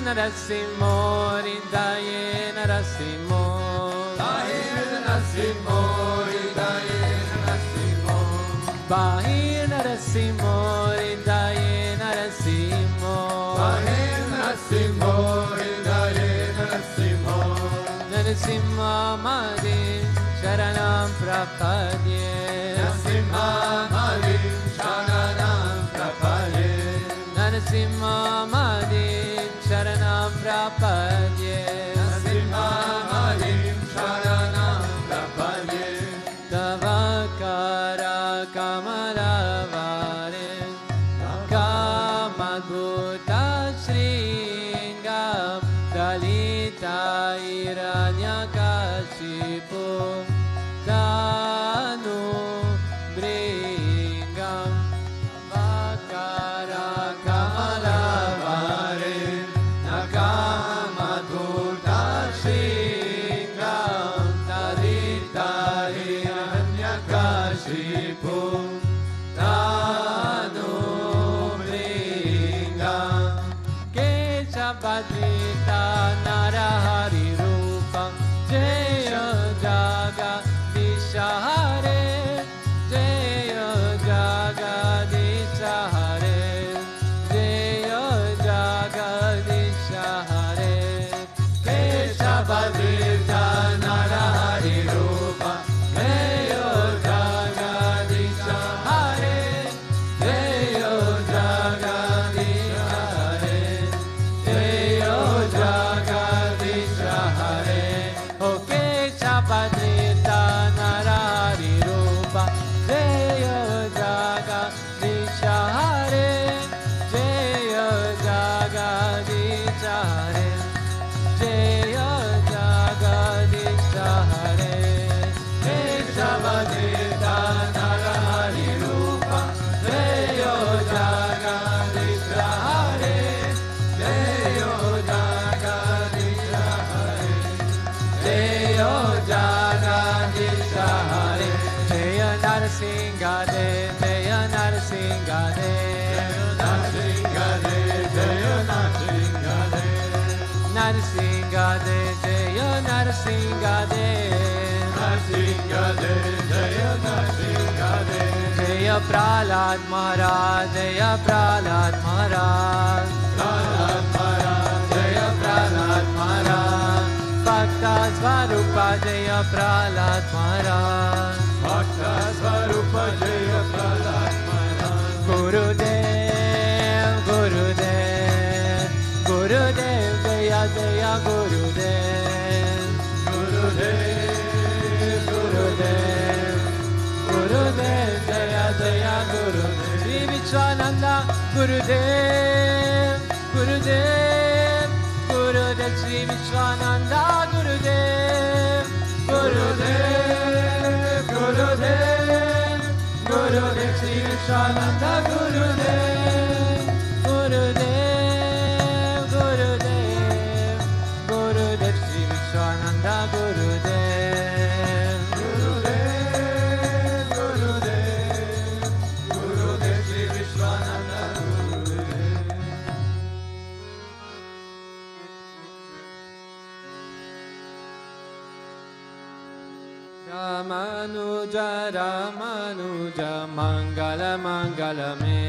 Narasimho, Ridaye Narasimho, Bahir Narasimho, Ridaye Narasimho, Bahir Narasimho, Ridaye Narasimho, Bahir Narasimho, Ridaye Narasimho, Narasimha Madin Sharanam Prapadye, Narasimha Madin Sharanam Prapadye, Narasimha Madin Sharanam Prapadye, Narasimha Madin Hiranyakashipu Danu Bringam Vakara Kamalavare Nakamadhuta Shingam Tadita Hiranyakashipu Danu Bringam Keshabadita Narahari Rupam Jaya Jagadisha Hare Jaya Jagadisha Hare Jaya Jagadisha Hare Keshavadita Narahari Rupam Jaya Jagadisha Hare Jaya Jagadisha Hare Jaya Jagadisha Hare Okay Shabadrita Narahari Rupa Jaya Jagadisha Hare Jaya Jagadisha Hare Jaya Jagadisha Hare Keshavadrita Narahari Rupa Jaya Jagadisha Hare Jaya Jagadisha Hare Jaya Jagadisha Hare Jaya Narsinga Dev Jaya Narsinga Dev Narsinga Dev Jaya Narsinga Dev Narsinga Dev Jaya Narsinga Dev Narsinga Dev Jaya Narsinga Dev Jaya Prahlad Maharaj Jaya Prahlad Maharaj Prahlad Maharaj Jaya Prahlad Maharaj Bhakta Svarupa Jaya Prahlad Maharaj Bhakta Svarupa Jaya Prahlad Maharaj Gurudev Gurudev Gurudev Jaya Jaya Gurudev Gurudev Gurudev Gurudev Jaya Jaya Gurudev Sri Vishwananda Gurudev Gurudev Gurudev Sri Vishwananda Gurudev Gurudev Gurudev Gurudev Sri Vishwananda Gurudev Gurudev Gurudev Gurudev Sri Vishwananda Gurudev Gurudev Gurudev Gurudev Sri Vishwananda Gurudev Ramanuja Ramanuja Mangala Mangala Me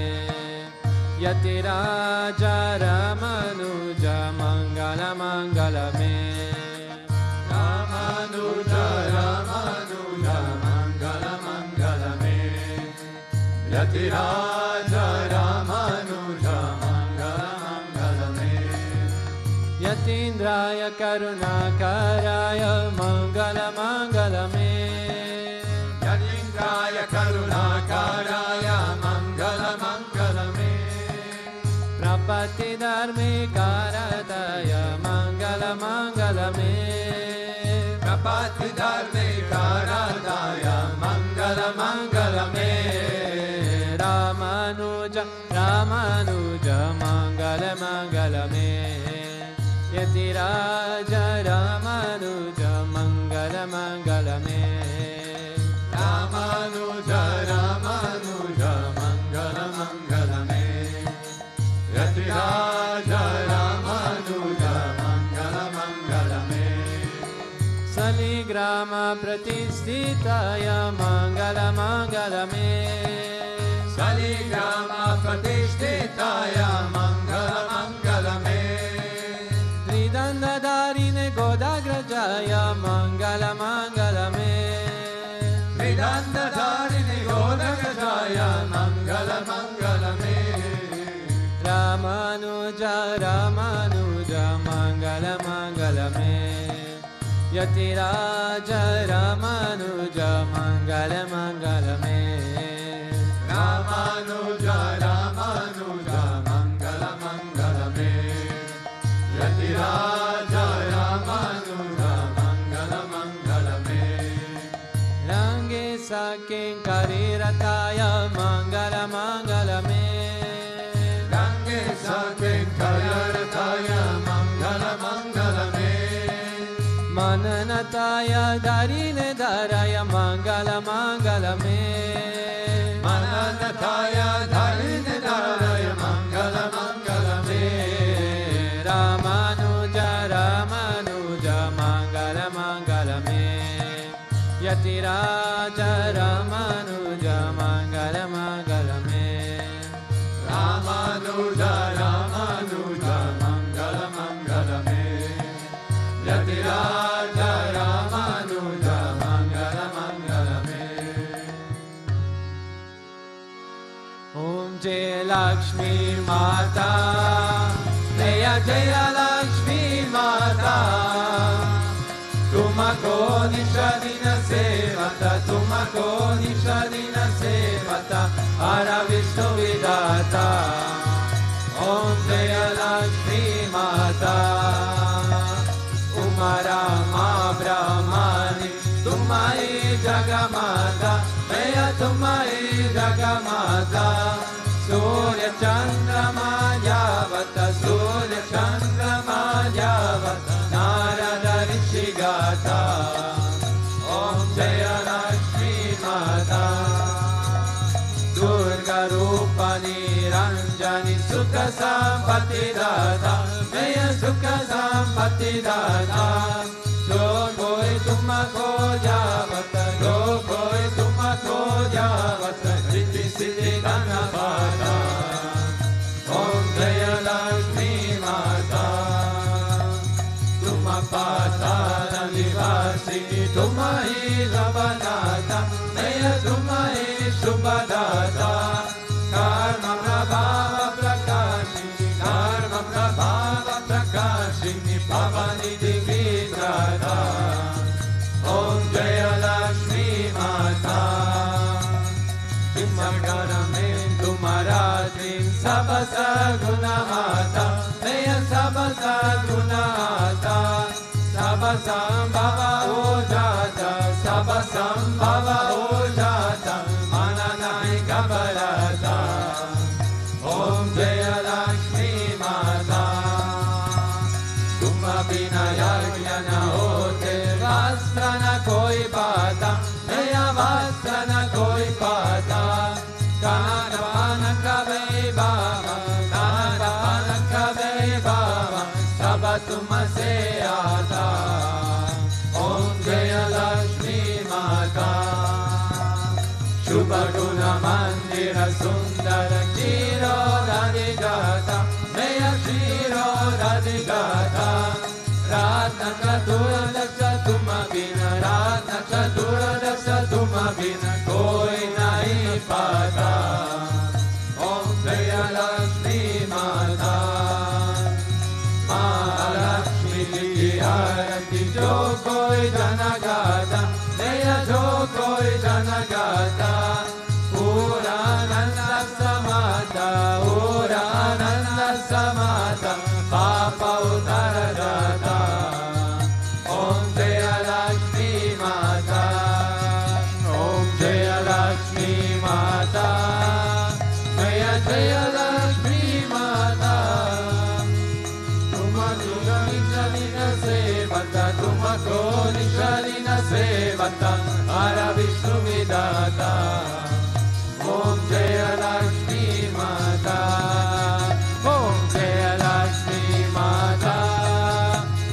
Yatiraja Ramanuja Mangala Mangala Me Ramanuja Ramanuja Mangala Mangala Me Yatiraja Ramanuja Mangala Mangala Me Yatindraya Karunakaraya Mangala Mangala Me Yatindraya Karunakaraya Mangala Mangala Me Prapati Dharme Karataya Mangala Mangala Me Prapati Dharme Karataya Mangala Mangala Me Ramanuja Ramanuja Mangala Mangala Me Yatiraja Ramanuja Mangala Mangala Me Ramanuja Ramanuja Mangala Mangala Me Yatiraja Ramanuja Mangala Mangala Me Saligrama Pratistitaya Mangala Mangala Me Saligrama Pratistitaya Mangala Mangala Me Dandadarine Godagrajaya Mangala Mangala Me Dandadarine Godagrajaya Mangala Mangala Me Ramanuja Ramanuja Mangala Mangala Me Yatiraja Ramanuja Mangala Mangala Me Ramanuja Ramanuja Mangala Mangala Me Yatiraja Ramanuja Sakinkari Rataya Mangala Mangala Me Gange Sakinkari Rataya Mangala Mangala Me Mananataya Darine Daraya Mangala Mangala Me Mananataya Darine Daraya Mangala Mangala Me Ramanuja Ramanuja Mangala Mangala Me Yatiraja Ramanuja Mangala Mangala Me Ramanuja Ramanuja Mangala Mangala Me Yatiraja Ramanuja Mangala Mangala Me Om Jai Lakshmi Mata Jaya Jaya Lakshmi Mata Tumako Nishadina Sevata Tumako Nishadina Sevata Ara Vishnu Vidata Om Jaya Lakshmi Mata Umarama Brahmani Tumai Jagamata Jaya Tumai Jagamata Surya Chandrama Javata Surya Chandrama Javata Narada Rishigata Om Jaya Lakshmi Mata Durga Rupani Ranjani Sukha Sampati Dada Jaya Sukha Sampati Dada Jo Koi Tumako Javata Jo Koi Tumako Javata Siddhi Siddhi Dhanavada Om Jaya Lakshmi Mata Tumapatara Nivasini Tumahi Ravanata Jaya Tumahi Shubhadata Karma Prabhava Prakashini Karma Prabhava Prakashini Pavani Divitrada Om Jaya Lakshmi Mata Simagaramim Tumaratim Sabasa Gunamata Jaya Sabasa Gunata Sabasam Bhava Ojata Sabasam Bhava Ojata Mananai Kabalata Om Jaya Lakshmi Mata Tuma Bina Yajna Hote Vastrana Koi Pata Jaya Vastrana Koi Pata Kanada Panaka Baba Kanada Panaka Baba Sabatuma Seata Om Jaya Lakshmi Mata Shubha Guna Mandira Sundara Shiro Radhigata Jaya Shiro Radhigata Ratna Chaturdaša Tuma Bina Ratna Chaturdaša Tuma Bina Koi Nahi Pata Om Jaya Lakshmi Mata Mahalakshmi Ki Arati Jo Koi Janagata Jaya Jo Koi Janagata Purananda Samata Purananda Samata Papa Uttaradata Om Jaya Lakshmi Mata Om Jaya Lakshmi Mata Jaya Jaya Lakshmi Mata Tumako Nishadina Sevata Tumako Nishadina Sevata Ara Vishnu Vidata Om Jaya Lakshmi Mata Om Jaya Lakshmi Mata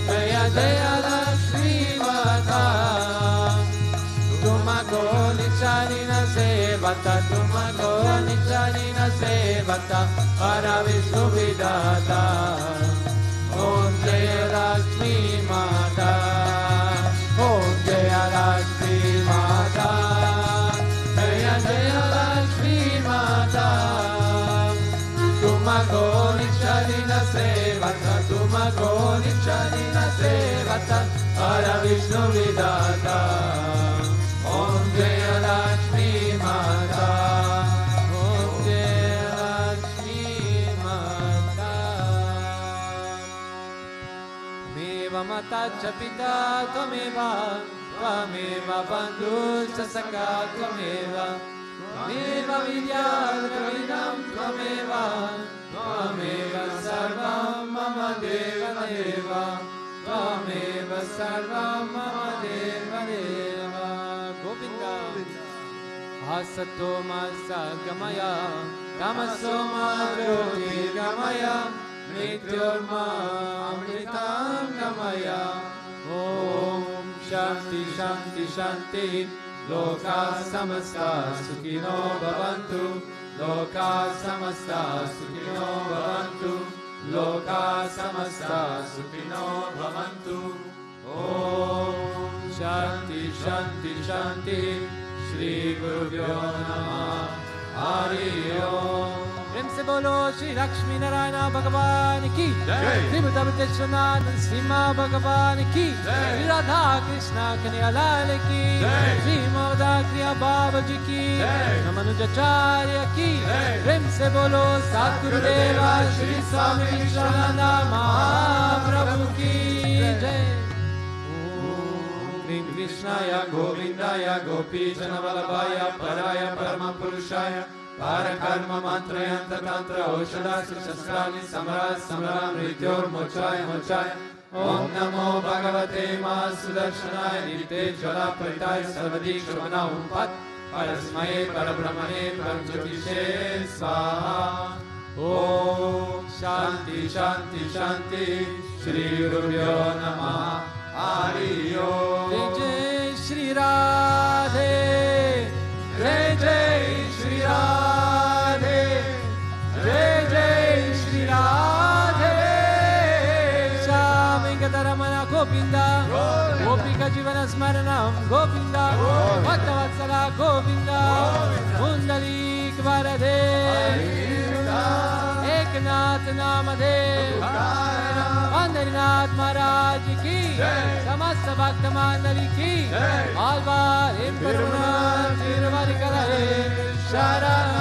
Jaya Jaya Lakshmi Mata Tumako Nishadina Sevata Tumako Nishadina Sevata Ara Vishnu Vidata Om Jaya Lakshmi Mata Om Jaya Lakshmi Mata Jaya Jaya Lakshmi Mata Tumako Nishadina Sevata Tumako Nishadina Sevata Ara Vishnu Vidata Om Jaya Lakshmi Mata Om Jaya Lakshmi Mata माता च पिता त्वमेव त्वमेव बन्धुश्च सखा त्वमेव त्वमेव विद्या द्रविणं त्वमेव त्वमेव सर्वं मम देवदेव त्वमेव सर्वं मम देवदेव गोविन्द असतो मा सद्गमय तमसो मा ज्योतिर्गमय मृत्योर्मामृतं गमय ॐ शान्ति शान्ति शान्ति लोकाः समस्ताः सुखिनो भवन्तु लोकाः समस्ताः सुखिनो भवन्तु लोकाः समस्ताः सुखिनो भवन्तु ॐ शान्ति शान्ति शान्ति श्री गुरुभ्यो नमः हरि ओम प्रेम से बोलो श्री लक्ष्मी नारायण भगवान की श्री भूतभृतेश्वरनाथ श्री माँ भगवान की श्री राधा कृष्णा कन्हैया लाल की श्री मोदा क्रिया बाबा जी की मनुजाचार्य की प्रेम से बोलो सद्गुरुदेव श्री स्वामी विश्वानंद महाप्रभु की जय। ओम कृष्णाय गोविंदाय गोपीजनवल्लभाय पराय परम पुरुषाय पारकर्म मंत्रयंत्र तंत्र औषधास्त्र शस्त्राणि सम्राट सम्राम मृत्योर्मोक्षाय मोक्षाय ओम नमो भगवते मा सुदर्शनाय नित्य ज्वला परिताय सर्वदी शोभना उन्पत परस्मये परब्रह्मणे परमज्योतिषे स्वाहा। ओम शांति शांति शांति श्री गुरुभ्यो नमः हरि ओम। जय श्री राधे जय जय श्री राधे जय जय श्री राधे श्याम वेंकटरमण गोविंद गोपिका जीवन स्मरणं गोविंद भक्तवत्सला गोविंद पुंडलीक वरदे एकनाथ नामदेव पंढरीनाथ महाराज की समस्त भक्त मंडली की आलवार हिम करुणा चिरवरी करे शरण